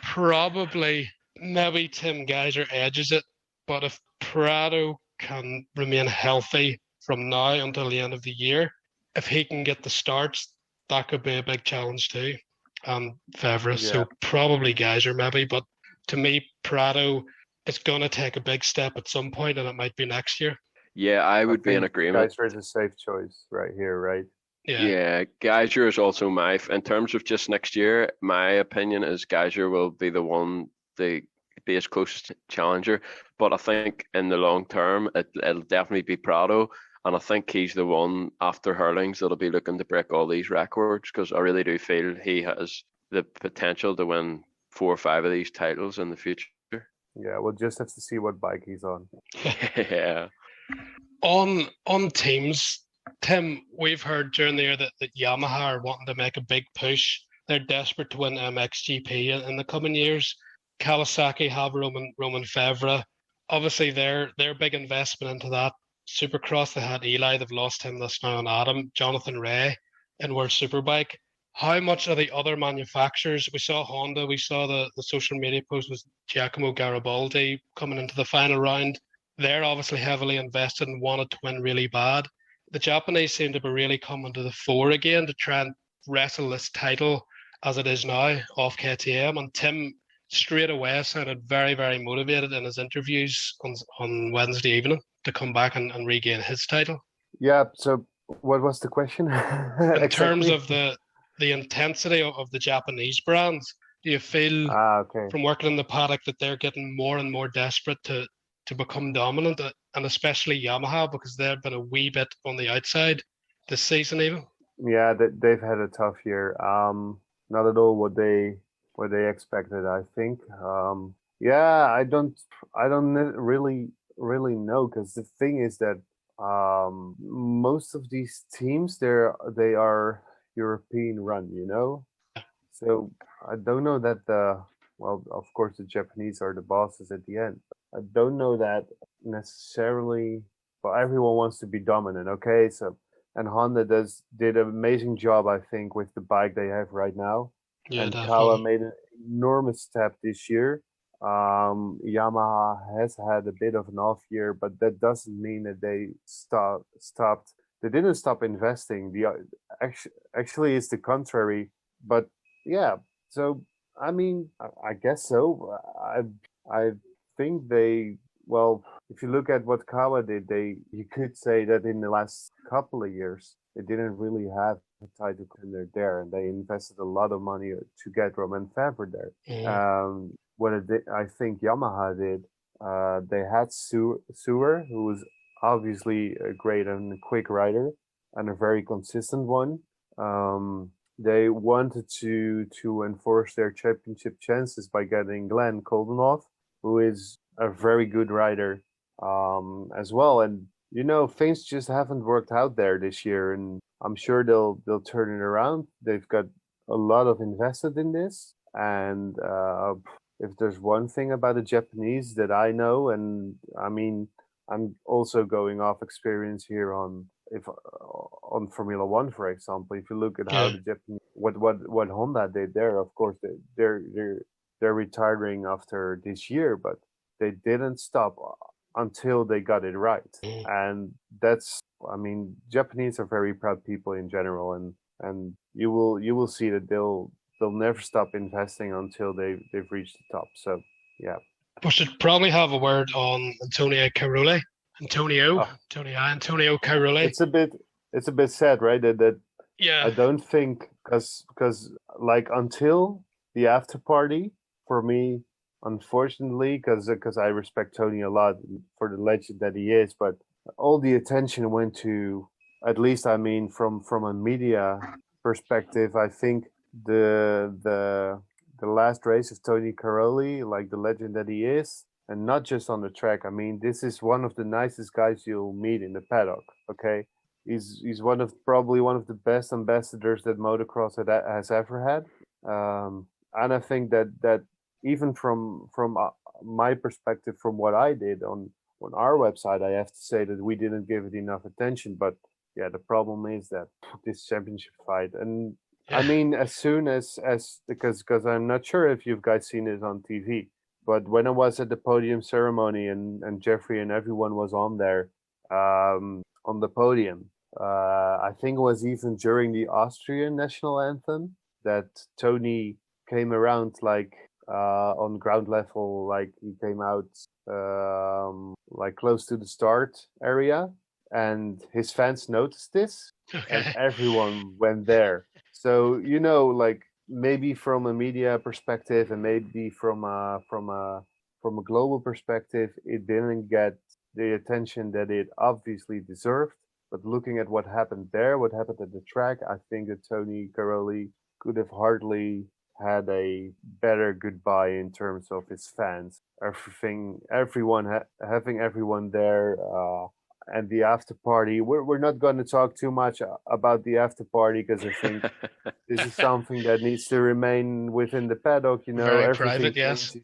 probably maybe Tim Geiser edges it. But if Prado can remain healthy from now until the end of the year, if he can get the starts, that could be a big challenge too. Fevre, so probably Geiser maybe. But to me, Prado is going to take a big step at some point, and it might be next year. Yeah, I would be in agreement. Geiser is a safe choice right here, right? Yeah, Geiser is also in terms of just next year, my opinion is Geiser will be the one to be his closest challenger. But I think in the long term, it'll definitely be Prado. And I think he's the one after Herlings that'll be looking to break all these records, because I really do feel he has the potential to win 4 or 5 of these titles in the future. Yeah, we'll just have to see what bike he's on. Yeah. On teams, Tim, we've heard during the year that Yamaha are wanting to make a big push. They're desperate to win MXGP in the coming years. Kawasaki have Roman Fevre. Obviously, their big investment into that. Supercross, they had Eli, they've lost him this now on Adam. Jonathan Ray in World Superbike. How much are the other manufacturers? We saw Honda, we saw the social media post was Giacomo Garibaldi coming into the final round. They're obviously heavily invested and wanted to win really bad. The Japanese seem to be really coming to the fore again to try and wrestle this title as it is now off KTM. And Tim straight away sounded very, very motivated in his interviews on Wednesday evening to come back and regain his title. Yeah, so what was the question? In terms of the intensity of the Japanese brands, do you feel from working in the paddock that they're getting more and more desperate to become dominant, and especially Yamaha, because they've been a wee bit on the outside this season even? Yeah, they've had a tough year. Not at all what they expected, I think. I don't really know, because the thing is that most of these teams they are European run, you know. So I don't know that of course the Japanese are the bosses at the end. I don't know that necessarily. But everyone wants to be dominant, okay? So and Honda did an amazing job, I think, with the bike they have right now. Yeah, and Kawa made an enormous step this year. Yamaha has had a bit of an off year, but that doesn't mean that they stopped. They didn't stop investing. Actually, it's the contrary. But yeah, so I mean, I guess so. I think they well, if you look at what Kawa did, you could say that in the last couple of years, they didn't really have a title contender there, and they invested a lot of money to get Romain Febvre there. I think Yamaha did, they had Sewer, who was obviously a great and quick rider and a very consistent one. They wanted to enforce their championship chances by getting Glenn Koldenhoff, who is a very good rider as well. And things just haven't worked out there this year, and I'm sure they'll turn it around. They've got a lot of invested in this, and if there's one thing about the Japanese that I know, and I mean, I'm also going off experience here on Formula One, for example. If you look at how the Japanese, what Honda did there, of course they're retiring after this year, but they didn't stop until they got it right. And that's, I mean, Japanese are very proud people in general, and you will see that they'll never stop investing until they've reached the top. So yeah. We should probably have a word on Antonio Cairoli. Antonio Cairoli. It's a bit sad, right? That yeah. I don't think because like until the after party, for me, unfortunately, because I respect Tony a lot for the legend that he is, but all the attention went to, at least I mean from a media perspective, I think the last race of Tony Cairoli, like the legend that he is, and not just on the track. I mean, this is one of the nicest guys you'll meet in the paddock. Okay, he's probably one of the best ambassadors that motocross has ever had, and I think that even from my perspective, from what I did on our website, I have to say that we didn't give it enough attention. But yeah, the problem is that this championship fight, and I mean, as soon as because I'm not sure if you guys seen it on TV, but when I was at the podium ceremony and Jeffrey and everyone was on there on the podium, I think it was even during the Austrian national anthem that Tony came around like on ground level, like he came out like close to the start area, and his fans noticed this, and everyone went there. So like maybe from a media perspective and maybe from a global perspective, it didn't get the attention that it obviously deserved. But looking at what happened there, what happened at the track, I think that Tony Cairoli could have hardly had a better goodbye in terms of his fans. Having everyone there, and the after party. We're not going to talk too much about the after party because I think this is something that needs to remain within the paddock. Very private, yes.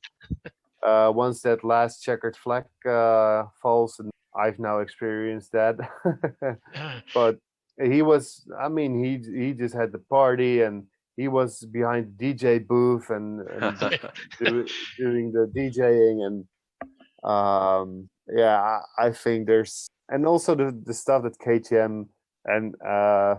Once that last checkered flag falls, and I've now experienced that. But he was, I mean, he just had the party, and he was behind the DJ booth and doing the DJing, and I think there's, and also the stuff that KTM and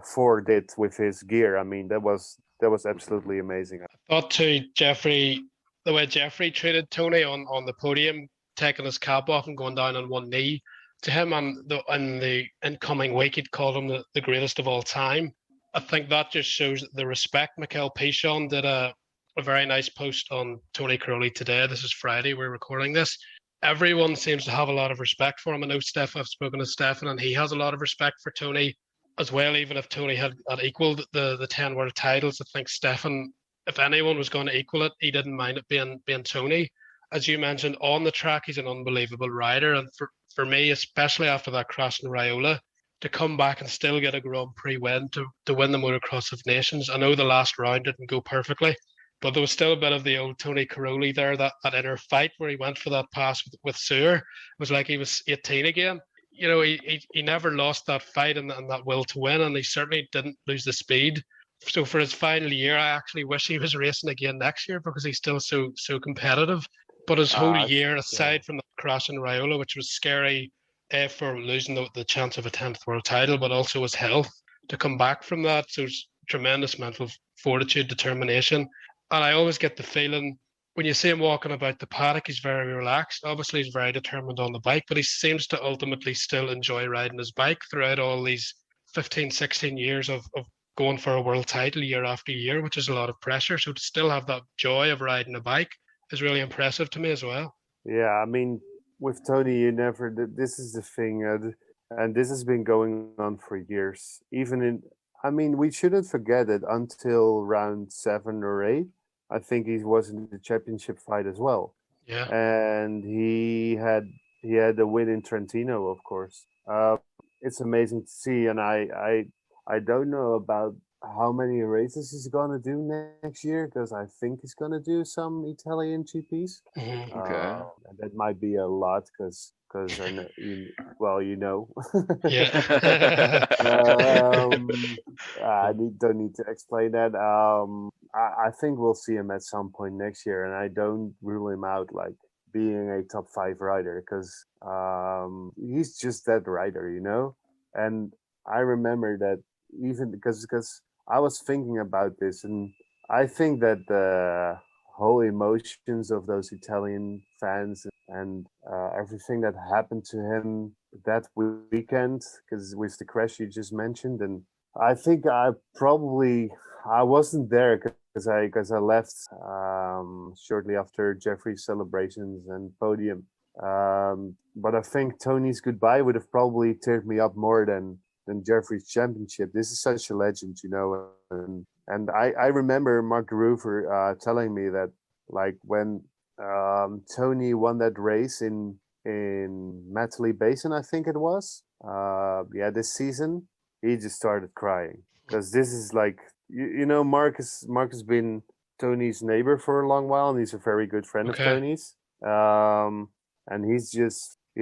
Ford did with his gear. I mean, that was absolutely amazing. I thought too, Jeffrey, the way Jeffrey treated Tony on the podium, taking his cap off and going down on one knee to him, and in the incoming week he'd called him the greatest of all time. I think that just shows the respect. Michael Pichon did a very nice post on Tony Cairoli today. This is Friday, we're recording this. Everyone seems to have a lot of respect for him. I know I've spoken to Stefan, and he has a lot of respect for Tony as well. Even if Tony had equaled the 10 world titles, I think Stefan, if anyone was going to equal it, he didn't mind it being Tony. As you mentioned, on the track, he's an unbelievable rider. And for me, especially after that crash in Raiola, to come back and still get a Grand Prix win, to win the Motocross of Nations. I know the last round didn't go perfectly, but there was still a bit of the old Tony Cairoli there, that inner fight where he went for that pass with Sewer. It was like he was 18 again. He never lost that fight and that will to win, and he certainly didn't lose the speed. So for his final year, I actually wish he was racing again next year because he's still so competitive. But his whole year, aside from the crash in Raiola, which was scary for losing the chance of a 10th world title, but also his health, to come back from that. So it's tremendous mental fortitude, determination. And I always get the feeling, when you see him walking about the paddock, he's very relaxed. Obviously, he's very determined on the bike, but he seems to ultimately still enjoy riding his bike throughout all these 15, 16 years of going for a world title year after year, which is a lot of pressure. So to still have that joy of riding a bike is really impressive to me as well. Yeah, I mean, with Tony, this is the thing, and this has been going on for years. We shouldn't forget it until round 7 or 8. I think he was in the championship fight as well. Yeah. And he had a win in Trentino, of course. It's amazing to see, and I don't know about how many races he's gonna do next year, because I think he's gonna do some Italian GPs. Mm-hmm. Okay. And that might be a lot, because I know, you know. Yeah. I don't need to explain that. I think we'll see him at some point next year, and I don't rule him out like being a top 5 rider, because he's just that rider, you know. And I remember that even because I was thinking about this, and I think that the whole emotions of those Italian fans and everything that happened to him that weekend, because with the crash you just mentioned, and I think I wasn't there because I left shortly after Jeffrey's celebrations and podium. But I think Tony's goodbye would have probably teared me up more than Jeffrey's championship. This is such a legend, you know. And I remember Mark Roofer telling me that, like, when Tony won that race in Matterley Basin, I think it was, this season, he just started crying, because this is like, you know, Mark has been Tony's neighbor for a long while, and he's a very good friend of Tony's. And he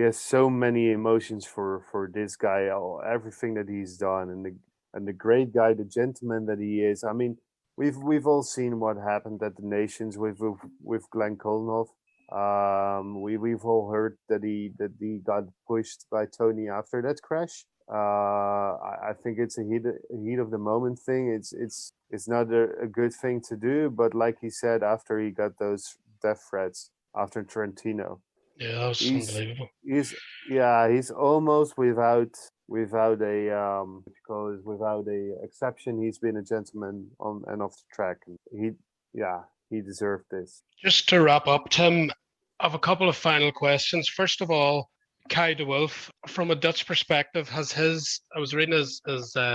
has so many emotions for this guy, everything that he's done, and the great guy, the gentleman that he is. I mean, we've all seen what happened at the Nations with Glenn Kolnhoff. We've all heard that he got pushed by Tony after that crash. I think it's a heat of the moment thing. It's not a good thing to do, but like he said, after he got those death threats after Trentino, yeah, that was unbelievable. He's almost without a without a exception. He's been a gentleman on and off the track. He deserved this. Just to wrap up, Tim, I have a couple of final questions. First of all, Kai de Wolf, from a Dutch perspective, I was reading his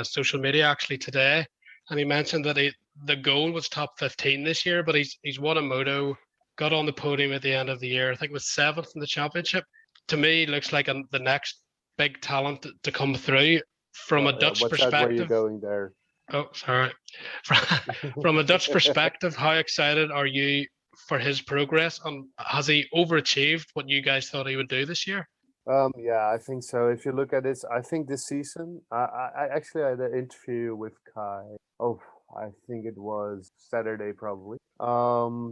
social media actually today, and he mentioned that the goal was top 15 this year, but he's won a moto, got on the podium at the end of the year. I think it was 7th in the championship. To me, looks like the next big talent to come through. From a Dutch perspective. Where you're going there. Oh, sorry. From a Dutch perspective, how excited are you for his progress? And has he overachieved what you guys thought he would do this year? I think so. If you look at this, I think this season, I actually had an interview with Kai. Oh, I think it was Saturday probably.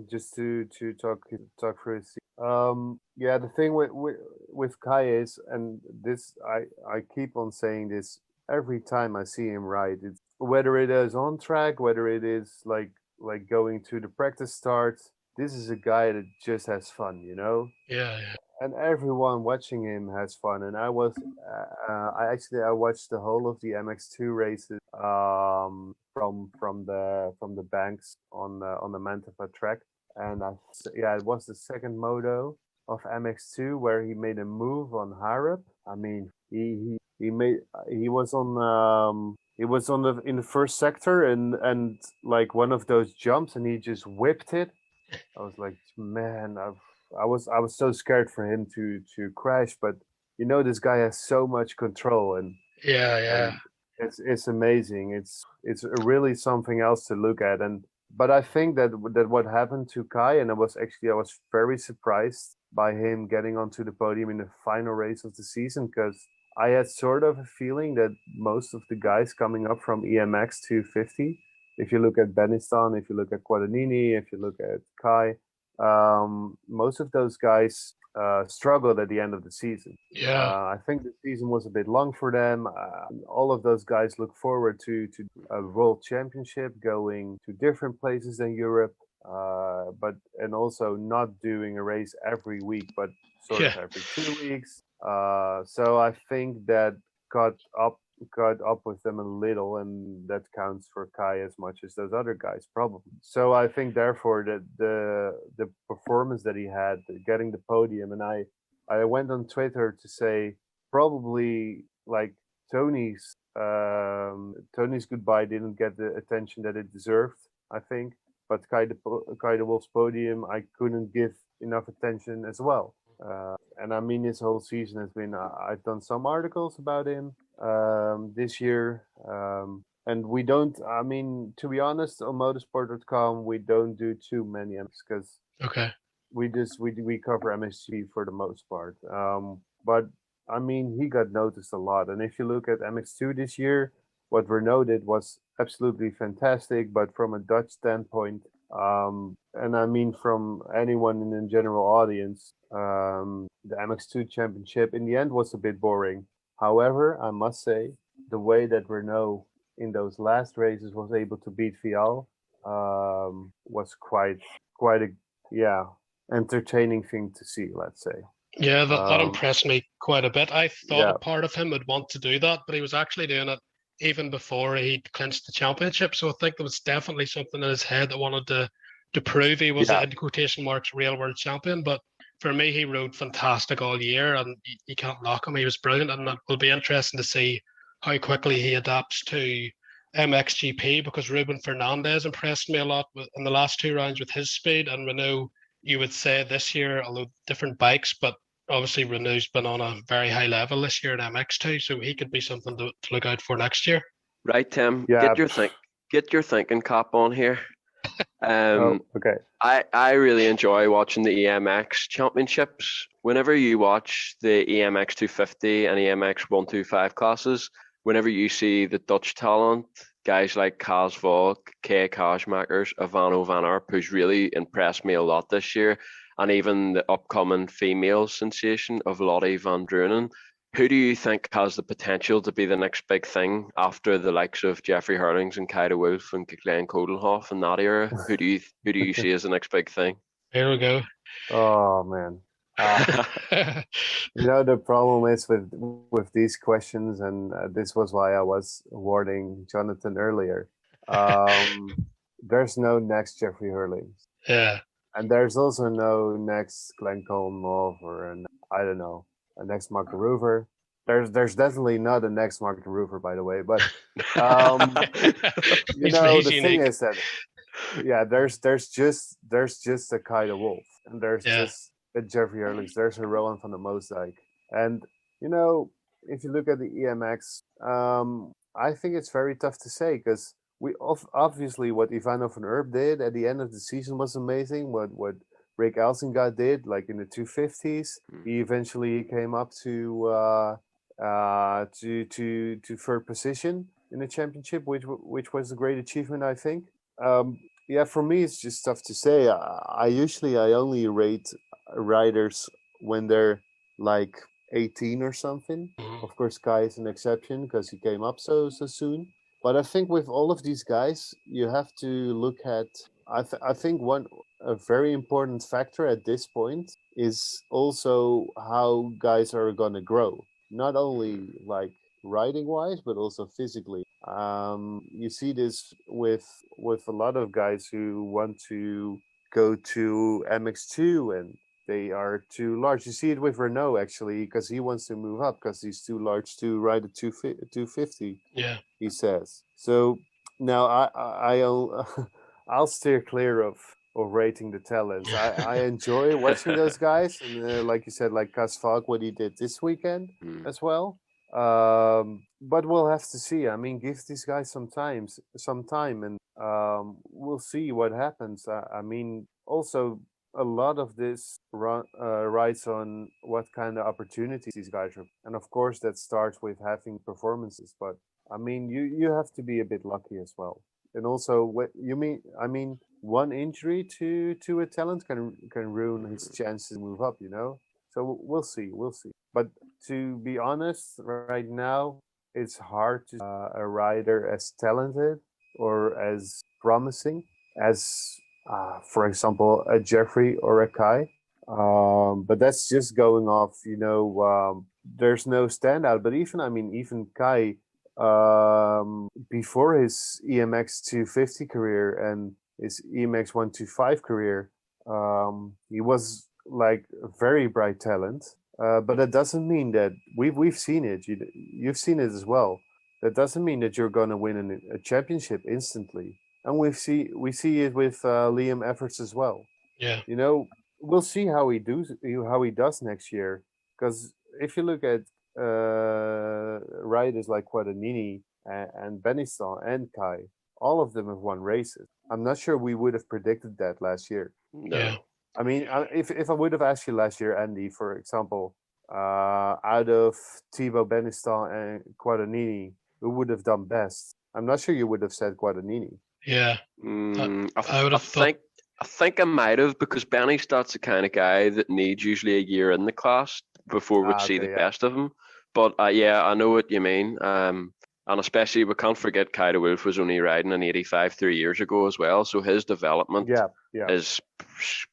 Just to talk through his season. The thing with Kai is, and this I keep on saying this every time I see him ride. It's whether it is on track, whether it is like going to the practice starts. This is a guy that just has fun, you know. Yeah. And everyone watching him has fun. And I watched the whole of the MX2 races from the banks on the Mantova track, and it was the second moto of MX2 where he made a move on Harrop. I mean, he was in the first sector and like one of those jumps, and he just whipped it. I was like, man, I was so scared for him to crash, but you know, this guy has so much control, and it's amazing. It's really something else to look at. But I think that what happened to Kai, and I was very surprised by him getting onto the podium in the final race of the season, because I had sort of a feeling that most of the guys coming up from EMX 250, if you look at Benistan, if you look at Guadagnini, if you look at Kai, most of those guys struggled at the end of the season. I think the season was a bit long for them. All of those guys look forward to a world championship, going to different places in Europe. and also not doing a race every week, but sort of every 2 weeks. So I think that got up with them a little, and that counts for Kai as much as those other guys probably. So I think therefore that the performance that he had, getting the podium, and I went on Twitter to say probably like Tony's goodbye didn't get the attention that it deserved, I think. But Kai de Wolf's podium, I couldn't give enough attention as well. And I mean, this whole season has been, I've done some articles about him this year. And we don't, I mean, to be honest, on motorsport.com, we don't do too many MX because we cover MXGP for the most part. But I mean, he got noticed a lot. And if you look at MX2 this year, what Renault did was absolutely fantastic. But from a Dutch standpoint, and I mean from anyone in the general audience, the MX2 championship in the end was a bit boring. However, I must say, the way that Renault in those last races was able to beat Vial was quite a entertaining thing to see, let's say. Yeah, that impressed me quite a bit. I thought a part of him would want to do that, but he was actually doing it even before he clinched the championship. So I think there was definitely something in his head that wanted to prove he was, in quotation marks, real world champion. But for me, he rode fantastic all year, and you can't knock him. He was brilliant, and it will be interesting to see how quickly he adapts to MXGP, because Ruben Fernandez impressed me a lot in the last 2 rounds with his speed, and Renault, you would say this year, although different bikes, but obviously Renault's been on a very high level this year in MX2, so he could be something to look out for next year. Right, Tim. Yeah. Get your thinking cap on here. Okay. I really enjoy watching the EMX championships. Whenever you watch the EMX 250 and EMX 125 classes, whenever you see the Dutch talent, guys like Kaz Vog, Kay Kajmakers, Ivano Van Arp, who's really impressed me a lot this year, and even the upcoming female sensation of Lottie Van Drunen. Who do you think has the potential to be the next big thing after the likes of Jeffrey Herlings and Kai de Wolf and Glenn Kodelhoff in that era? Who do you see as the next big thing? Here we go. Oh man. The problem is with these questions, and this was why I was warning Jonathan earlier. There's no next Jeffrey Herlings. Yeah. And there's also no next Glenn Kodelhoff or I don't know, a next Mark de Roever. There's definitely not a next Mark de Roever, by the way. But the thing is that there's just a Kai de Wolf, and there's just a Jeffrey Herlings. There's a Rowan van der Moosdijk, and if you look at the EMX, I think it's very tough to say because we obviously what Ivano van Erp did at the end of the season was amazing. What Rick Elsinga did, like in the 250s, he eventually came up to third position in the championship, which was a great achievement, I think. For me, it's just tough to say. I only rate riders when they're like 18 or something. Of course, Kai is an exception because he came up so soon. But I think with all of these guys, you have to look at. I think a very important factor at this point is also how guys are gonna grow. Not only like riding wise, but also physically. You see this with a lot of guys who want to go to MX2 and they are too large. You see it with Renault actually, because he wants to move up because he's too large to ride a 250. Yeah, he says. So now I'll steer clear of rating the talents. I enjoy watching those guys, and like you said, like Kaz Vog, what he did this weekend as well. But we'll have to see. I mean, give these guys some time, and we'll see what happens. I mean, also a lot of this rides on what kind of opportunities these guys have, and of course that starts with having performances. But I mean, you have to be a bit lucky as well. And also, one injury to a talent can ruin his chances to move up. So we'll see. But to be honest, right now it's hard to a rider as talented or as promising as for example, a Jeffrey or a Kai. But that's just going off, there's no standout. But even Kai, before his EMX 250 career and his EMX 125 career, he was like a very bright talent. But that doesn't mean that we've seen it. You've seen it as well. That doesn't mean that you're going to win a championship instantly. And we see it with Liam Efforts as well. Yeah. We'll see how he does next year. Because if you look at riders like Guadagnini and Benistan and Kai, all of them have won races. I'm not sure we would have predicted that last year. No. Yeah. I mean, if I would have asked you last year, Andy, for example, out of Thibaut Benistan and Guadagnini, who would have done best? I'm not sure you would have said Guadagnini. Yeah. I would have thought. I think I might have, because Beniston's the kind of guy that needs usually a year in the class before we'd see the best of him. But yeah, I know what you mean. And especially, we can't forget Kai de Wolf was only riding in 85 3 years ago as well. So his development is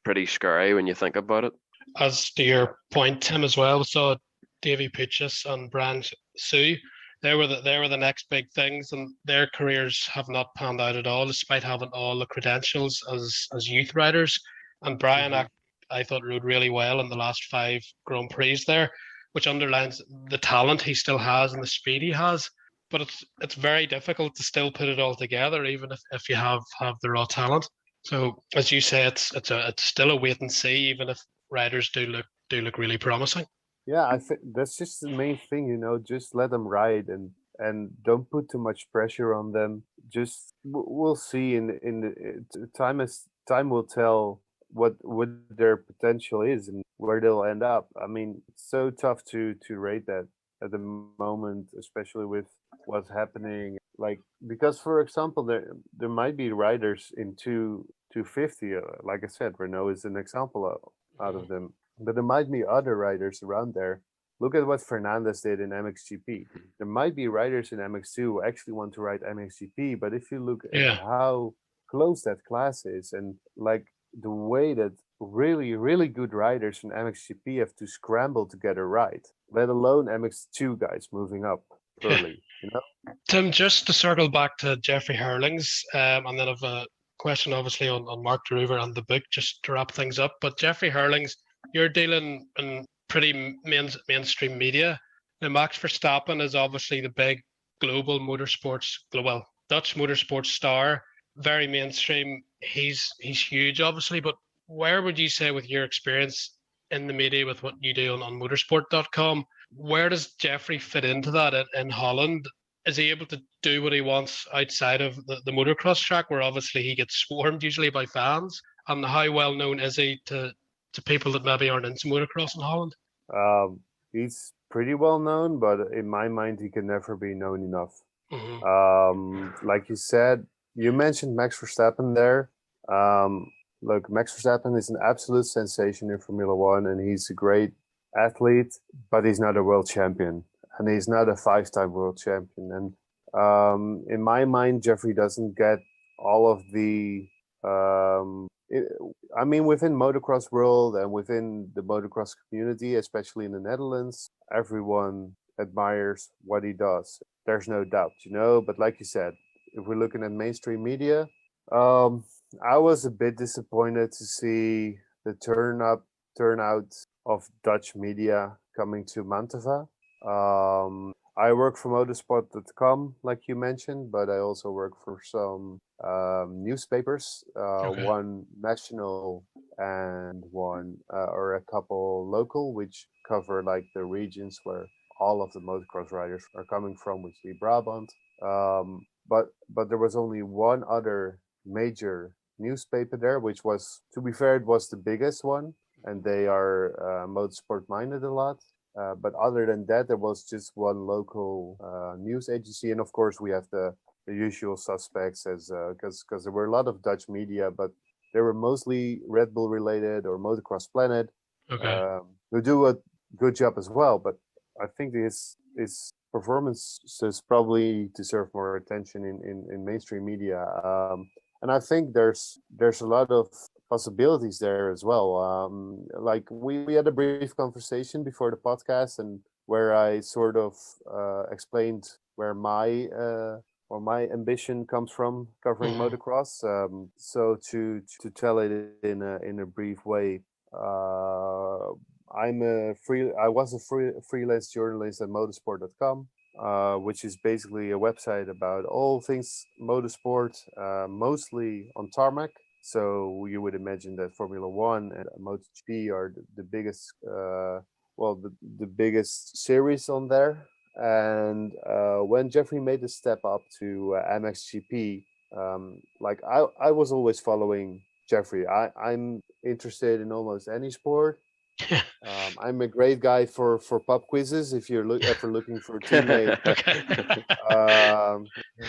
pretty scary when you think about it. As to your point, Tim, as well, we saw Davy Puchis and Brian Sue. They were the next big things, and their careers have not panned out at all, despite having all the credentials as youth riders. And Brian, I thought, rode really well in the last 5 Grand Prix there, which underlines the talent he still has and the speed he has. But it's very difficult to still put it all together, even if you have the raw talent. So as you say, it's still a wait and see, even if riders do look really promising. Yeah, I think that's just the main thing, just let them ride and don't put too much pressure on them. Just we'll see in the time will tell what their potential is and where they'll end up. I mean, it's so tough to rate that at the moment, especially with what's happening. Like, because for example, there might be riders in 250. Like I said, Renault is an example out of them. But there might be other riders around there. Look at what Fernandez did in MXGP. There might be riders in MX2 who actually want to ride MXGP, but if you look at how close that class is and like the way that really, really good riders in MXGP have to scramble to get a ride, let alone MX2 guys moving up early, Tim, just to circle back to Jeffrey Herlings, and then I've a question obviously on Mark de Ruyver and the book, just to wrap things up. But Jeffrey Herlings, you're dealing in pretty mainstream media. Now, Max Verstappen is obviously the big global motorsports, Dutch motorsports star, very mainstream. He's huge, obviously. But where would you say, with your experience in the media, with what you do on motorsport.com, where does Jeffrey fit into that in Holland? Is he able to do what he wants outside of the motocross track, where obviously he gets swarmed usually by fans? And how well known is he to people that maybe aren't into motocross in Holland? He's pretty well known, but in my mind, he can never be known enough. Like you said, you mentioned Max Verstappen there. Look, Max Verstappen is an absolute sensation in Formula One, and he's a great athlete, but he's not a world champion, and he's not a 5-time world champion. And in my mind, Jeffrey doesn't get all of the within motocross world and within the motocross community, especially in the Netherlands, everyone admires what he does. There's no doubt, But like you said, if we're looking at mainstream media, I was a bit disappointed to see the turnout of Dutch media coming to Mantova. I work for motorsport.com, like you mentioned, but I also work for some newspapers, one national and one or a couple local, which cover like the regions where all of the motocross riders are coming from, which is Brabant. But there was only one other major newspaper there, which was, to be fair, it was the biggest one, and they are motorsport minded a lot. But other than that, there was just one local news agency, and of course we have the usual suspects, as because there were a lot of Dutch media, but they were mostly Red Bull related or Motocross Planet, who do a good job as well. But I think his performances probably deserve more attention in mainstream media. and I think there's a lot of possibilities there as well. Like we had a brief conversation before the podcast, and where I sort of explained where my ambition comes from covering motocross. So to tell it in a brief way, I was a freelance journalist at motorsport.com. Which is basically a website about all things motorsport, mostly on tarmac. So you would imagine that Formula One and MotoGP are the biggest, the biggest series on there. And when Jeffrey made the step up to MXGP, I was always following Jeffrey. I'm interested in almost any sport. I'm a great guy for pub quizzes. If you're ever looking for a teammate,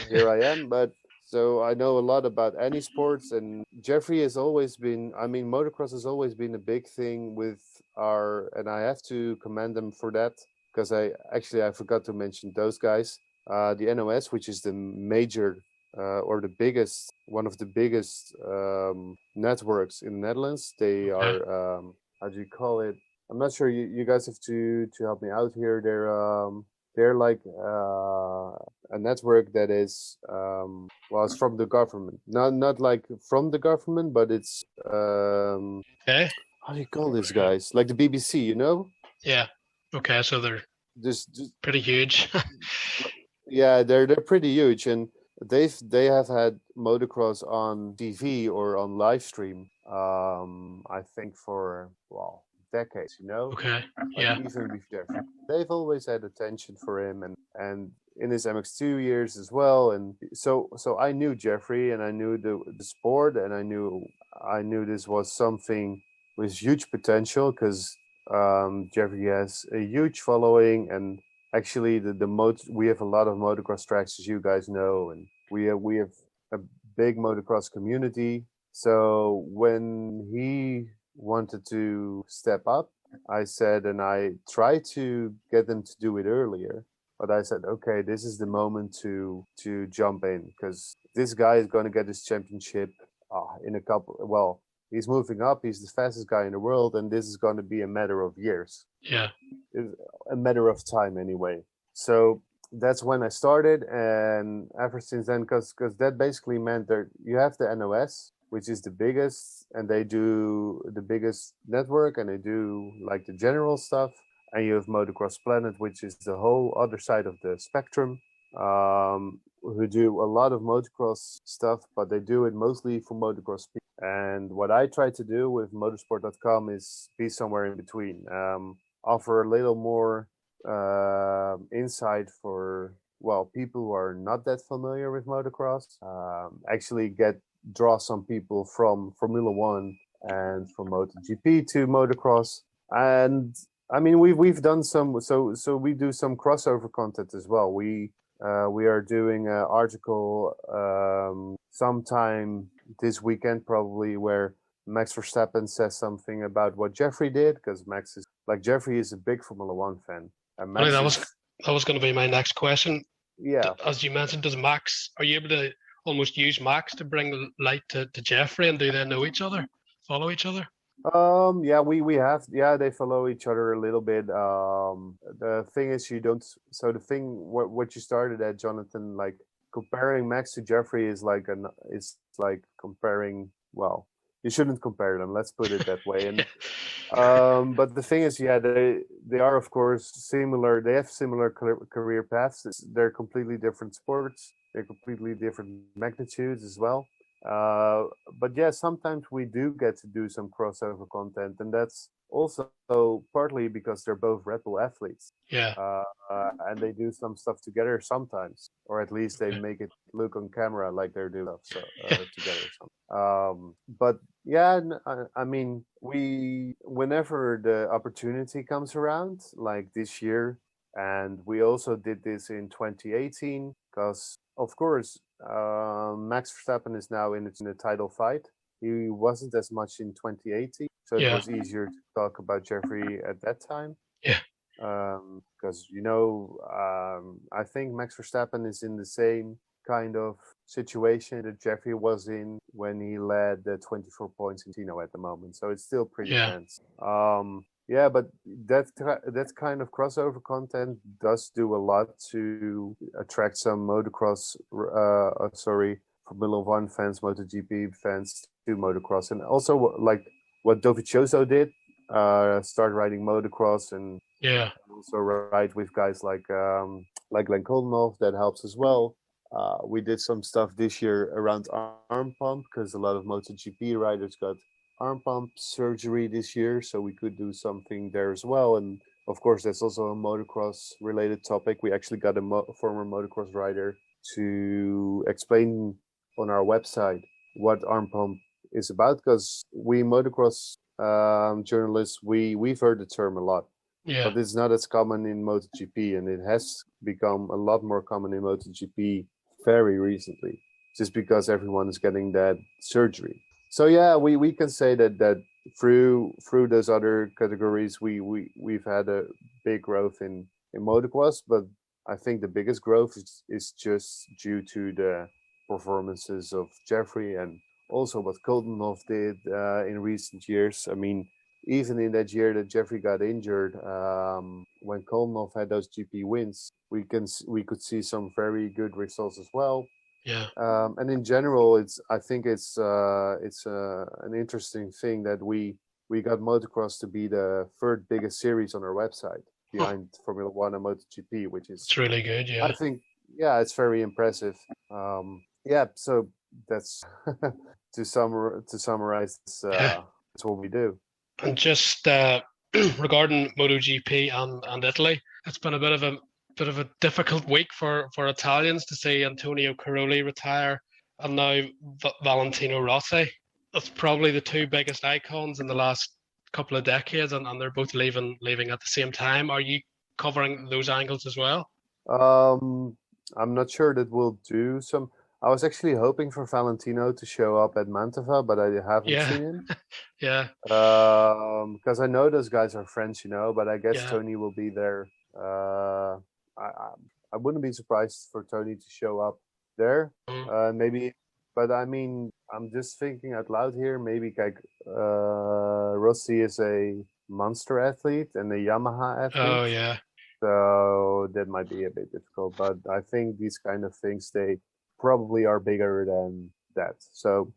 here I am. But so I know a lot about any sports, and Jeffrey has always been. I mean, motocross has always been a big thing with and I have to commend them for that, because I forgot to mention those guys. The NOS, which is the major or the biggest, one of the biggest networks in the Netherlands. They are. How do you call it? I'm not sure. You guys have to help me out here. They're like a network that is it's from the government. Not like from the government, but it's okay. How do you call these guys? Like the BBC, you know? Yeah. Okay, so they're just pretty huge. Yeah, they're pretty huge, and they have had motocross on TV or on live stream. I think for decades, you know. Okay. Like even with Jeffrey, they've always had attention for him, and in his MX2 years as well. And so I knew Jeffrey, and I knew the sport, and I knew this was something with huge potential, because Jeffrey has a huge following, and actually we have a lot of motocross tracks, as you guys know, and we have a big motocross community. So when he wanted to step up, I said, and I tried to get them to do it earlier, but I said, okay, this is the moment to jump in, because this guy is going to get his championship in a couple. Well, he's moving up. He's the fastest guy in the world, and this is going to be a matter of years. Yeah, it's a matter of time anyway. So that's when I started, and ever since then, because that basically meant that you have the NOS, which is the biggest, and they do the biggest network, and they do like the general stuff. And you have Motocross Planet, which is the whole other side of the spectrum, who do a lot of motocross stuff, but they do it mostly for motocross people. And what I try to do with motorsport.com is be somewhere in between, offer a little more insight for people who are not that familiar with motocross, actually draw some people from Formula One and from MotoGP to motocross. And I mean, we've done some, so we do some crossover content as well. We are doing an article sometime this weekend probably, where Max Verstappen says something about what Jeffrey did, because Jeffrey is a big Formula One fan. And Max that was going to be my next question. Yeah, as you mentioned, are you able to almost use Max to bring light to Jeffrey, and do they know each other, follow each other? Yeah, we have, they follow each other a little bit. The thing is, what you started at, Jonathan, like comparing Max to Jeffrey is like comparing, you shouldn't compare them, let's put it that way. And but the thing is, they are of course similar. They have similar career paths. They're completely different sports. They're completely different magnitudes as well. But yeah, sometimes we do get to do some crossover content, and that's also partly because they're both Red Bull athletes. Yeah. And they do some stuff together sometimes, or at least they make it look on camera like they're doing stuff together. But yeah, I mean, whenever the opportunity comes around, like this year, and we also did this in 2018, because of course, Max Verstappen is now in a title fight. He wasn't as much in 2018, so it was easier to talk about Jeffrey at that time. Yeah. Because I think Max Verstappen is in the same kind of situation that Jeffrey was in when he led the 24 points in Tino at the moment. So it's still pretty tense. Yeah, but that kind of crossover content does do a lot to attract some motocross, Formula One fans, MotoGP fans to motocross, and also like what Dovizioso did, start riding motocross, and also ride with guys like Glenn Koldenhoff. That helps as well. We did some stuff this year around arm pump because a lot of MotoGP riders got arm pump surgery this year, so we could do something there as well. And of course, that's also a motocross related topic. We actually got a former motocross rider to explain on our website what arm pump is about, because we motocross journalists, we've heard the term a lot, but it's not as common in MotoGP, and it has become a lot more common in MotoGP very recently, just because everyone is getting that surgery. So yeah, we can say that through those other categories, we've had a big growth in motocross, but I think the biggest growth is just due to the performances of Jeffrey and also what Koldenhoff did in recent years. I mean, even in that year that Jeffrey got injured, when Koldenhoff had those GP wins, we could see some very good results as well. Yeah. And in general, I think it's an interesting thing that we got motocross to be the third biggest series on our website behind Formula One and MotoGP, which is it's really good. Yeah, I think it's very impressive. So that's to summarize. That's what we do. And just regarding MotoGP and Italy, it's been a bit of a difficult week for Italians to see Antonio Caroli retire, and now Valentino Rossi. That's probably the two biggest icons in the last couple of decades, and they're both leaving at the same time. Are you covering those angles as well? I'm not sure that we'll do some. I was actually hoping for Valentino to show up at Mantova, but I haven't seen him. Because I know those guys are friends, but I guess Tony will be there. I wouldn't be surprised for Tony to show up there. Maybe, but I mean, I'm just thinking out loud here. Maybe like Rossi is a monster athlete and a Yamaha athlete. Oh yeah. So that might be a bit difficult, but I think these kind of things, they probably are bigger than that. So,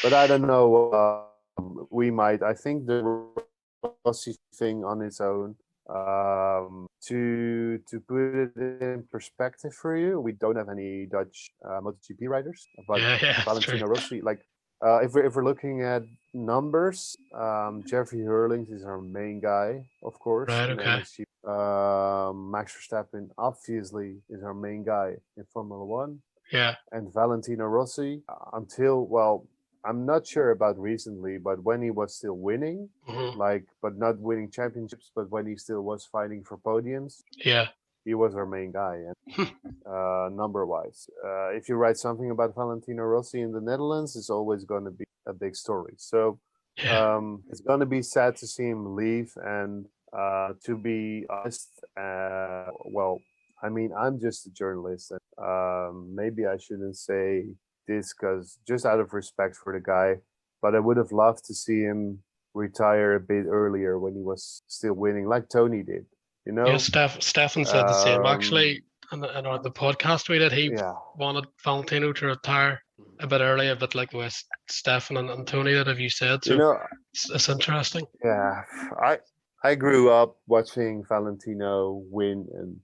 but I don't know. We might. I think the Rossi thing on its own. To put it in perspective for you, we don't have any Dutch MotoGP riders, but Valentino Rossi, like if we're looking at numbers, Jeffrey Herlings is our main guy, of course. Right. Okay. Max Verstappen obviously is our main guy in Formula One. Yeah. And Valentino Rossi, I'm not sure about recently, but when he was still winning, but not winning championships, but when he still was fighting for podiums, he was our main guy, and number-wise. If you write something about Valentino Rossi in the Netherlands, it's always going to be a big story. So it's going to be sad to see him leave, and to be honest, I mean, I'm just a journalist, and maybe I shouldn't say this because just out of respect for the guy, but I would have loved to see him retire a bit earlier when he was still winning, like Tony did. Yeah, Stefan said the same actually in the podcast we did. He wanted Valentino to retire a bit earlier, but like the way Stefan and Tony did, have you said? So it's interesting. Yeah, I grew up watching Valentino win, and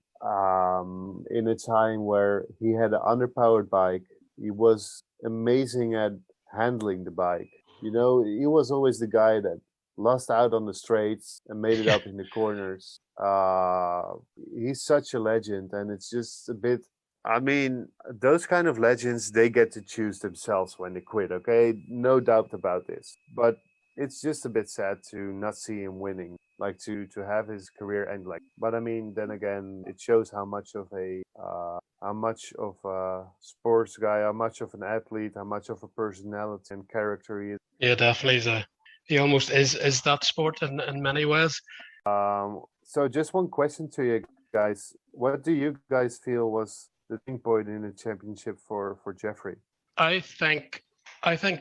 in a time where he had an underpowered bike. He was amazing at handling the bike. He was always the guy that lost out on the straights and made it up in the corners. He's such a legend, and it's just a bit... I mean, those kind of legends, they get to choose themselves when they quit, okay? No doubt about this. But it's just a bit sad to not see him winning, like to have his career end like. But I mean, then again, it shows how much of a sports guy, how much of an athlete, how much of a personality and character he is. Yeah, definitely. He almost is that sport in many ways. So just one question to you guys: what do you guys feel was the thing point in the championship for Jeffrey? I think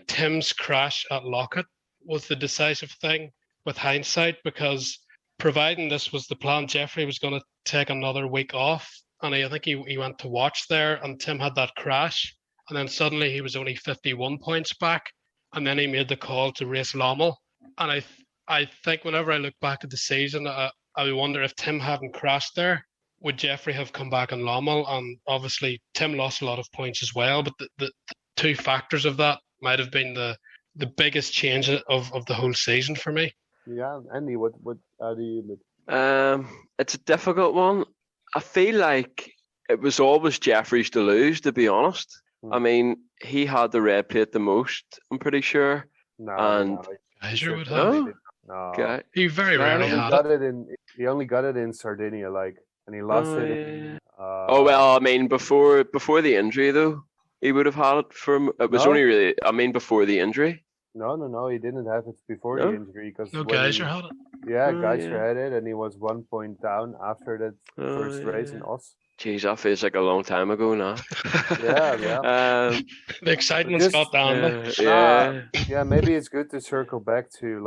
Tim's crash at Lockett was the decisive thing with hindsight, because providing this was the plan, Jeffrey was going to take another week off, and I think he went to watch there, and Tim had that crash, and then suddenly he was only 51 points back, and then he made the call to race Lommel, and I think whenever I look back at the season, I wonder if Tim hadn't crashed there, would Jeffrey have come back in Lommel? And obviously Tim lost a lot of points as well, but the two factors of that might have been the biggest change of the whole season for me. Yeah, Andy, what how do you look? It's a difficult one. I feel like it was always Jeffrey's to lose, to be honest. I mean, he had the red plate the most, I'm pretty sure. No. Geiser would have. No. Okay. He very rarely had it. He only got it in Sardinia, and he lost it. Oh well, I mean, before the injury though, he would have had it from. It was only really. I mean, before the injury. No, he didn't have it before the injury, because Geiser had it. Yeah, Geiser had it, and he was 1 point down after that first race in Oz. Jeez, that feels like a long time ago now. Yeah. The excitement's got down. Yeah, maybe it's good to circle back to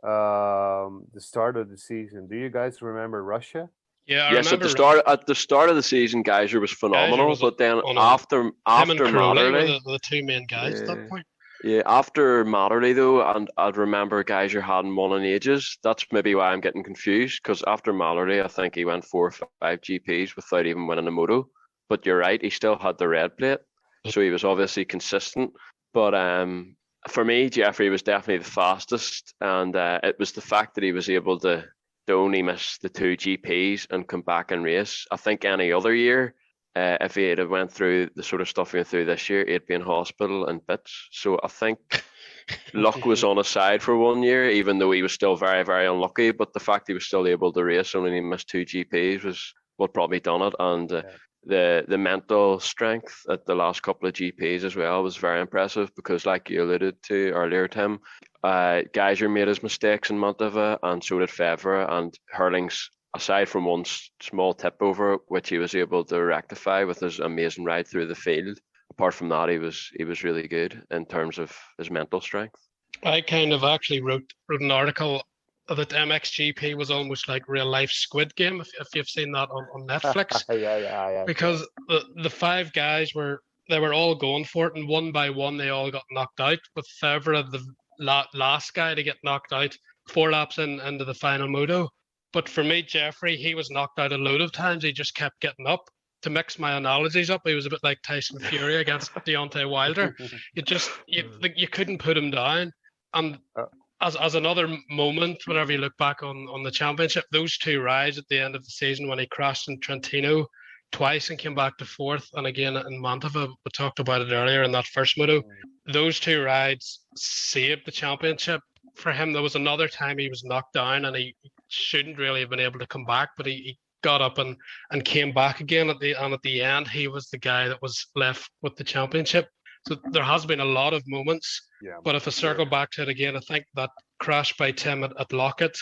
the start of the season. Do you guys remember Russia? Yeah, yes. At the start of the season, Geiser was phenomenal, but then after Matterley were the two main guys at that point. Yeah, after Matterley though, and I'd remember Geiser hadn't won in ages. That's maybe why I'm getting confused, because after Matterley, I think he went 4 or 5 GPs without even winning a moto. But you're right, he still had the red plate, so he was obviously consistent. But for me, Jeffrey was definitely the fastest, and it was the fact that he was able to only miss the 2 GPs and come back and race. I think any other year, if he had went through the sort of stuff he went through this year, he'd be in hospital and bits. So I think luck was on his side for 1 year, even though he was still very, very unlucky. But the fact he was still able to race, only missed 2 GPs, was what probably done it. And the mental strength at the last couple of GPs as well was very impressive, because like you alluded to earlier, Tim, Geiser made his mistakes in Mantova, and so did Fevre, and Herlings, aside from one small tip over, which he was able to rectify with his amazing ride through the field. Apart from that, he was really good in terms of his mental strength. I kind of actually wrote an article that MXGP was almost like real life Squid Game, if you've seen that on Netflix. Yeah. Because the 5 guys were all going for it, and one by one they all got knocked out, with Fevre the last guy to get knocked out 4 laps into the final moto. But for me, Jeffrey, he was knocked out a load of times. He just kept getting up. To mix my analogies up, he was a bit like Tyson Fury against Deontay Wilder. You couldn't put him down. And as another moment, whenever you look back on the championship, those 2 rides at the end of the season when he crashed in Trentino twice and came back to 4th, and again in Mantova, we talked about it earlier in that first moto. Those 2 rides saved the championship for him. There was another time he was knocked down, and he shouldn't really have been able to come back, but he got up and came back again at the end he was the guy that was left with the championship. So there has been a lot of moments, but if I circle back to it again, I think that crash by Tim at Lockett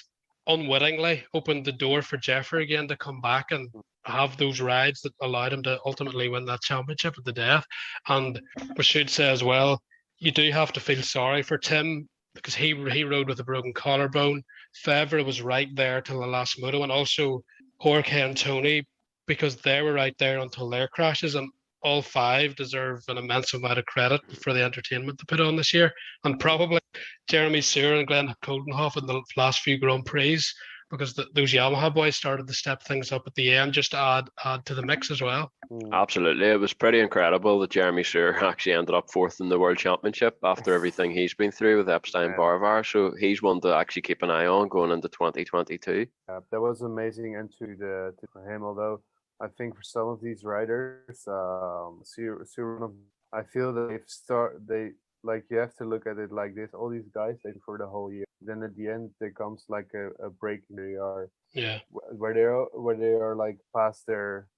unwittingly opened the door for Jeffrey again to come back and have those rides that allowed him to ultimately win that championship at the death. And we should say as well, you do have to feel sorry for Tim, because he rode with a broken collarbone. Fevre was right there till the last moto, and also Jorge and Tony, because they were right there until their crashes, and all 5 deserve an immense amount of credit for the entertainment they put on this year. And probably Jeremy Sear and Glenn Coldenhoff in the last few Grand Prix, because those Yamaha boys started to step things up at the end just to add to the mix as well. Absolutely. It was pretty incredible that Jeremy Sear actually ended up 4th in the World Championship after everything he's been through with Epstein-Barr. So he's one to actually keep an eye on going into 2022. That was amazing entry for him, although I think for some of these riders, I feel that you have to look at it like this. All these guys for the whole year. Then at the end there comes like a break. They are where they are like past their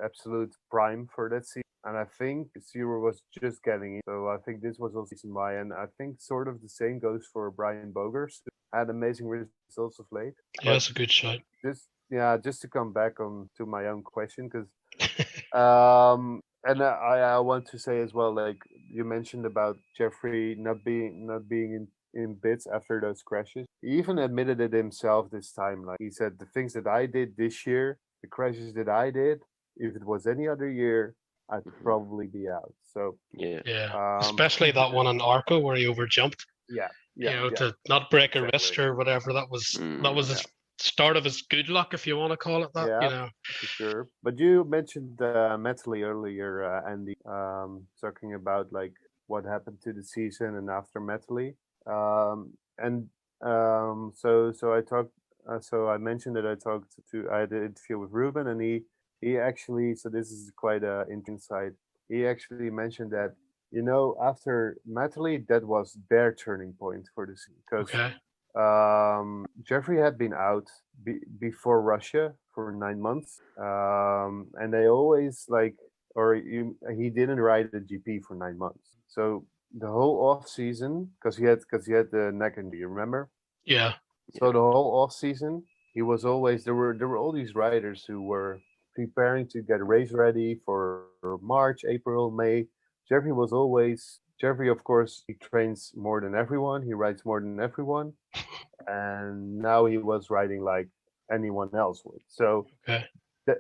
absolute prime for that season. And I think Zero was just getting it. So I think this was also the reason why. And I think sort of the same goes for Brian Bogers, who had amazing results of late. Yeah, that's a good shot. Just to come back on to my own question, because And I want to say as well, like you mentioned about Jeffrey not being in bits after those crashes. He even admitted it himself this time. Like he said, the things that I did this year, the crashes that I did, if it was any other year, I'd probably be out. So yeah, especially that one in Arco where he overjumped. Yeah. To not break a Exactly. wrist or whatever. That was the start of his good luck, if you want to call it that. Yeah, for sure. But you mentioned Metally earlier, Andy, talking about like what happened to the season and after Metally. So I mentioned that I had an interview with Ruben, and he actually, so this is quite an insight. He actually mentioned that, after Metally, that was their turning point for the season, because Jeffrey had been out before Russia for 9 months, and they always he didn't ride the GP for 9 months. So the whole off season, because he had the neck injury, remember? Yeah. So the whole off season, he was always there were all these riders who were preparing to get race ready for March, April, May. Jeffrey, of course, he trains more than everyone. He rides more than everyone. And now he was riding like anyone else would. So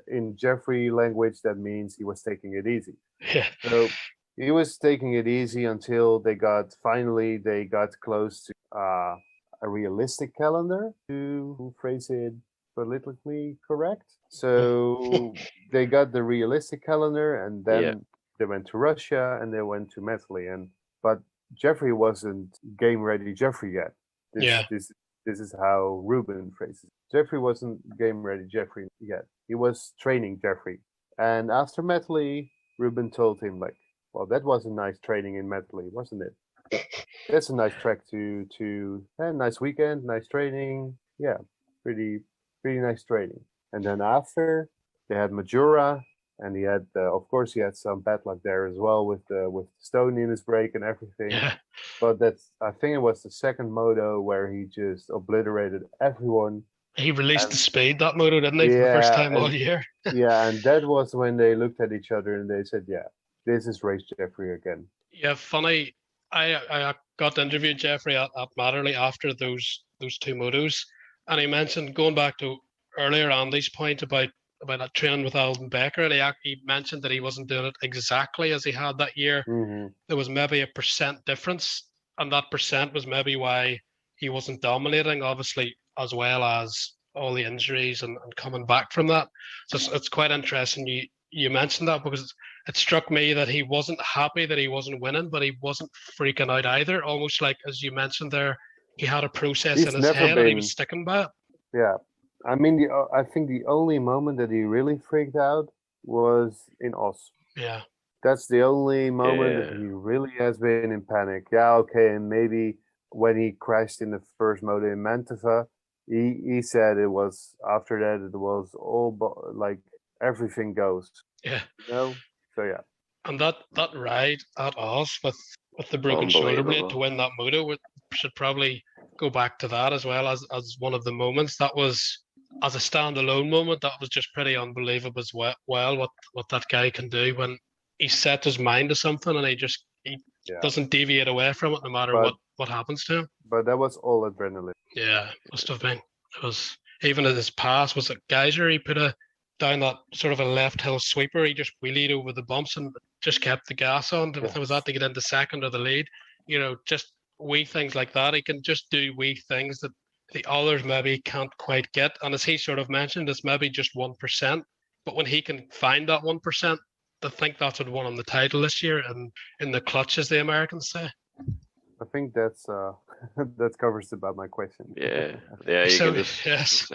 in Jeffrey language, that means he was taking it easy. Yeah. So he was taking it easy until they got close to a realistic calendar, to phrase it politically correct. So they got the realistic calendar, and then they went to Russia and they went to Metally. But Jeffrey wasn't game ready Jeffrey yet. This is how Ruben phrases it. Jeffrey wasn't game ready Jeffrey yet. He was training Jeffrey. And after Metally, Ruben told him, like, well, that was a nice training in Metally, wasn't it? That's a nice track to nice weekend, nice training. Yeah, pretty nice training. And then after, they had Majura, and he had, of course, he had some bad luck there as well with the stone in his brake and everything. Yeah. But I think it was the second moto where he just obliterated everyone. He released the speed that moto, didn't he, for the first time all year? Yeah, and that was when they looked at each other and they said, yeah, this is race Jeffrey again. Yeah, funny. I got to interview Jeffrey at Matterley after those two motos, and he mentioned, going back to earlier Andy's point about that training with Alden Becker, and he mentioned that he wasn't doing it exactly as he had that year. Mm-hmm. There was maybe a % difference, and that % was maybe why he wasn't dominating, obviously, as well as all the injuries and coming back from that. So it's quite interesting you mentioned that, because it struck me that he wasn't happy that he wasn't winning, but he wasn't freaking out either. Almost like, as you mentioned there, he had a process in his head and he was sticking by it. Yeah. I mean, I think the only moment that he really freaked out was in Oz. Yeah. That's the only moment that he really has been in panic. Yeah, okay, and maybe when he crashed in the first moto in Mantova, he said it was, after that, it was all like everything goes. Yeah. So yeah. And that ride at Oz with the broken shoulder blade to win that moto, we should probably go back to that as well as one of the moments. That was, as a standalone moment, that was just pretty unbelievable as well what that guy can do when he sets his mind to something and he doesn't deviate away from it no matter what happens to him. But that was all adrenaline. Yeah, must have been. It was, even at his pass, was it Geyser? He put down that sort of a left hill sweeper. He just wheelied over the bumps and just kept the gas on. Yes. Was that to get into second or the lead? Just wee things like that. He can just do wee things that the others maybe can't quite get. And as he sort of mentioned, it's maybe just 1%. But when he can find that 1%, I think that's what won him the title this year, and in the clutch, as the Americans say. I think that's that covers about my question. Yeah. Yes.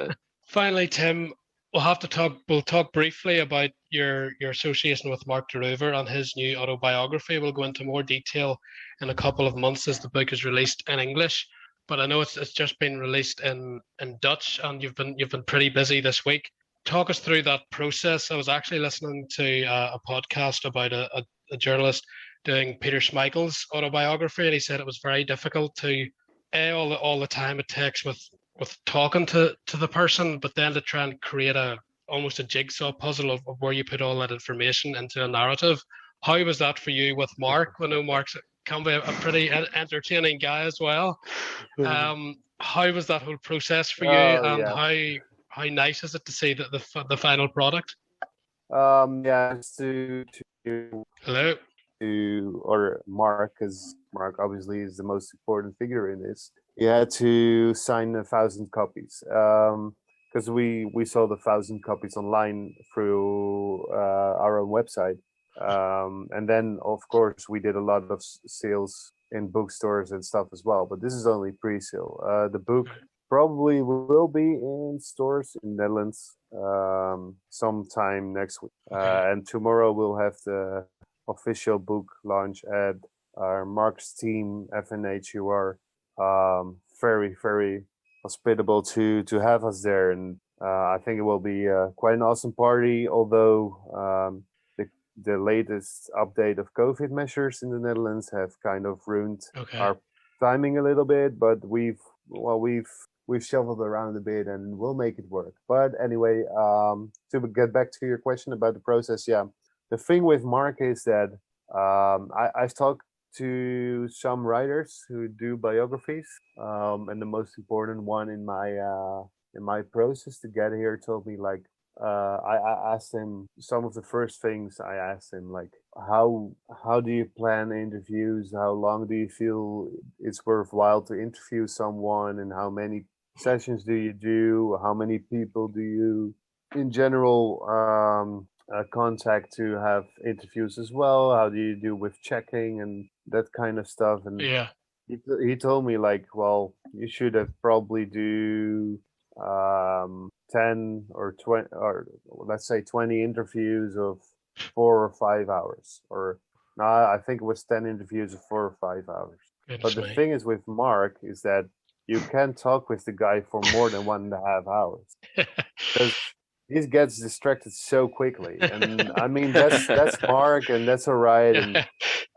Finally, Tim, we'll talk briefly about your association with Mark de Reuver and his new autobiography. We'll go into more detail in a couple of months as the book is released in English. But I know it's just been released in Dutch, and you've been pretty busy this week. Talk us through that process. I was actually listening to a podcast about a journalist doing Peter Schmeichel's autobiography, and he said it was very difficult to all the time it takes with talking to the person, but then to try and create a almost a jigsaw puzzle of where you put all that information into a narrative. How was that for you with Mark? I know Mark's can be a pretty entertaining guy as well. How was that whole process for you, and how nice is it to see that the final product? Hello. Or Mark, because Mark obviously is the most important figure in this. He had to sign 1,000 copies because we sold 1,000 copies online through our own website, and then of course we did a lot of sales in bookstores and stuff as well. But this is only pre-sale. The book probably will be in stores in Netherlands sometime next week, and tomorrow we'll have the official book launch at our Mark's team, FNHUR. Very, very hospitable to have us there, and I think it will be quite an awesome party. Although the latest update of COVID measures in the Netherlands have kind of ruined our timing a little bit, but we've shuffled around a bit and we'll make it work. But anyway, to get back to your question about the process, the thing with Mark is that I've talked to some writers who do biographies, and the most important one in my process to get here told me, like, I asked him some of the first things. I asked him, like, how do you plan interviews? How long do you feel it's worthwhile to interview someone, and how many sessions do you do? How many people do you, in general, contact to have interviews as well? How do you do with checking and that kind of stuff? And he told me, like, well, you should have probably do 10 or 20, or let's say 20 interviews of 4 or 5 hours, or no, I think it was 10 interviews of 4 or 5 hours. But the thing is with Mark is that you can't talk with the guy for more than 1.5 hours because he gets distracted so quickly. And I mean, that's Mark, and that's all right.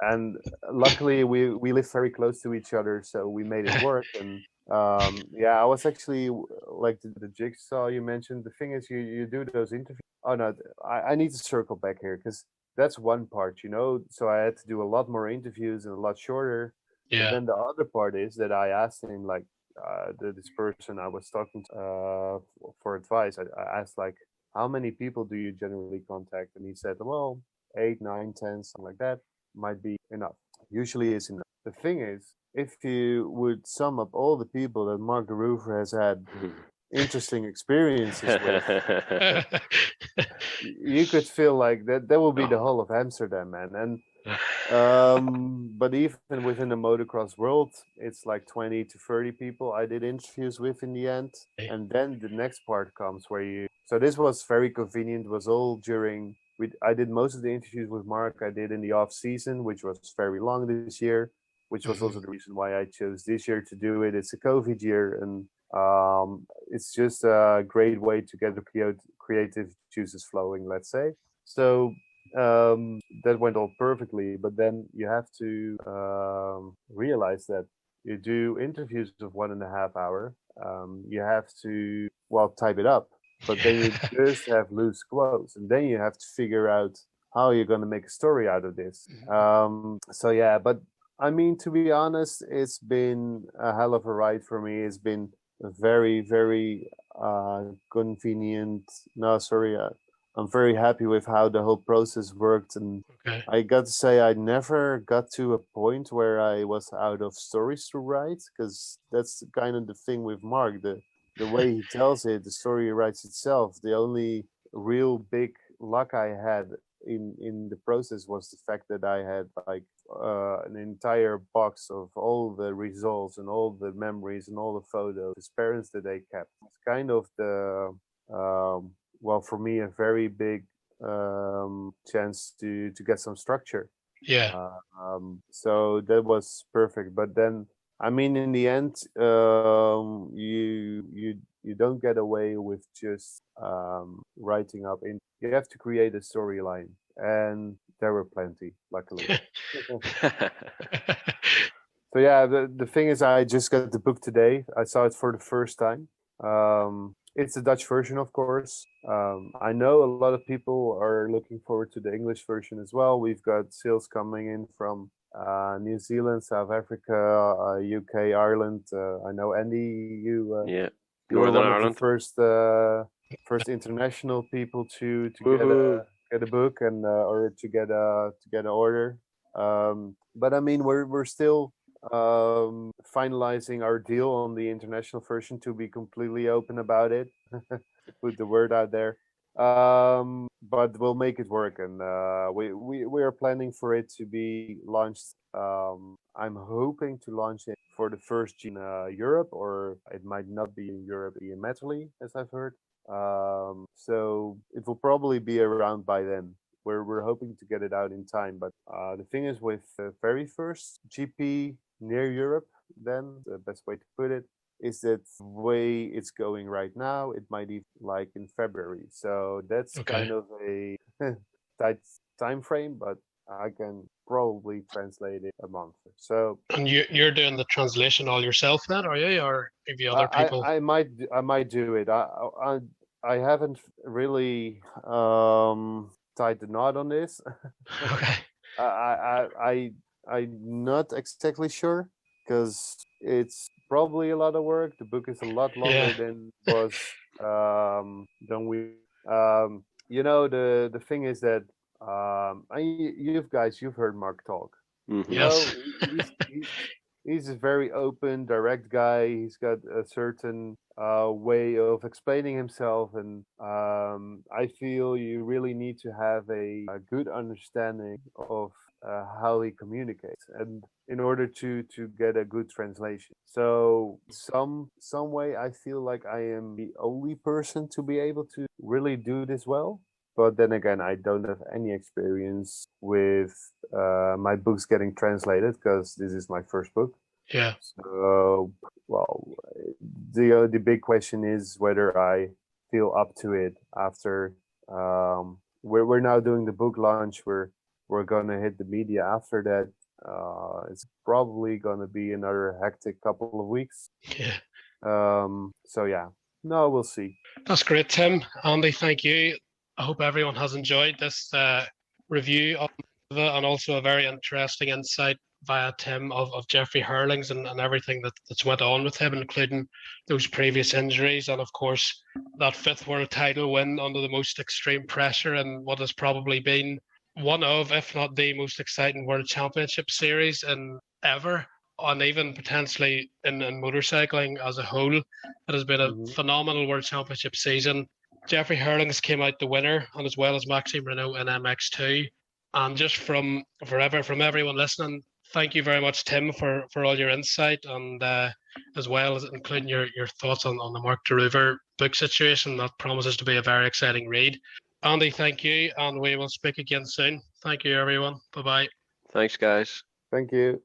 And luckily we live very close to each other, so we made it work. And I was actually, like, the jigsaw you mentioned. The thing is, you do those interviews. Oh no, I need to circle back here, because that's one part, so I had to do a lot more interviews and a lot shorter. But then the other part is that I asked him, like, this person I was talking to for advice, I asked, like, how many people do you generally contact? And he said, well, 8, 9, 10, something like that might be enough. Usually is enough. The thing is, if you would sum up all the people that Mark the Roofer has had interesting experiences with, you could feel like that will be the whole of Amsterdam, man. And but even within the motocross world, it's like 20 to 30 people I did interviews with in the end. And then the next part comes where so this was very convenient. It was all during, I did most of the interviews with Mark I did in the off season, which was very long this year, which was also the reason why I chose this year to do it. It's a COVID year, and it's just a great way to get the creative juices flowing, let's say. So that went all perfectly, but then you have to realize that you do interviews of 1.5 hours. You have to, type it up, but then you just have loose quotes, and then you have to figure out how you're going to make a story out of this. But I mean, to be honest, it's been a hell of a ride for me. It's been very, very convenient. I'm very happy with how the whole process worked. And I got to say, I never got to a point where I was out of stories to write, because that's kind of the thing with Mark. The way he tells it, the story writes itself. The only real big luck I had in the process was the fact that I had, like, an entire box of all the results and all the memories and all the photos, his parents that they kept. It's kind of the for me, a very big chance to get some structure. So that was perfect. But then, I mean, in the end, you don't get away with just writing up. You have to create a storyline, and there were plenty, luckily. So the thing is, I just got the book today. I saw it for the first time. it's a Dutch version, of course. I know a lot of people are looking forward to the English version as well. We've got sales coming in from New Zealand, South Africa, UK, Ireland. I know Andy, you were Northern one Ireland. of the first international people to get a book and or to get an order. But I mean, we're still finalizing our deal on the international version, to be completely open about it. Put the word out there. But we'll make it work, and we are planning for it to be launched. I'm hoping to launch it for the first in Europe, or it might not be in Europe, in Italy, as I've heard. So it will probably be around by then. We're hoping to get it out in time, but the thing is, with the very first GP near Europe, then the best way to put it is that the way it's going right now, it might be like in February. So that's kind of a tight time frame, but I can probably translate it a month. So, and you're doing the translation all yourself then, are you, or maybe other people? I might do it. I haven't really tied the knot on this. Okay. I'm not exactly sure, because it's probably a lot of work. The book is a lot longer than was than we. You know, the thing is that you've heard Mark talk. Mm-hmm. You know, he's a very open, direct guy. He's got a certain way of explaining himself, and I feel you really need to have a good understanding of how he communicates, and in order to get a good translation. So some way I feel like I am the only person to be able to really do this well. But then again, I don't have any experience with my books getting translated, because this is my first book. Yeah. So, well, the big question is whether I feel up to it after we're now doing the book launch. We're gonna hit the media after that. It's probably gonna be another hectic couple of weeks. Yeah. So yeah, no, we'll see. That's great, Tim. Andy, thank you. I hope everyone has enjoyed this review of Mantova, and also a very interesting insight via Tim of Jeffrey Herlings and everything that's went on with him, including those previous injuries, and of course that 5th world title win under the most extreme pressure in what has probably been one of, if not the most exciting World Championship series in ever, and even potentially in motorcycling as a whole. It has been a phenomenal World Championship season. Jeffrey Herlings came out the winner, and as well as Maxime Renault in MX2. And just from everyone listening, thank you very much, Tim, for all your insight, and as well as including your thoughts on the Mark de Ruyver book situation. That promises to be a very exciting read. Andy, thank you, and we will speak again soon. Thank you, everyone. Bye-bye. Thanks, guys. Thank you.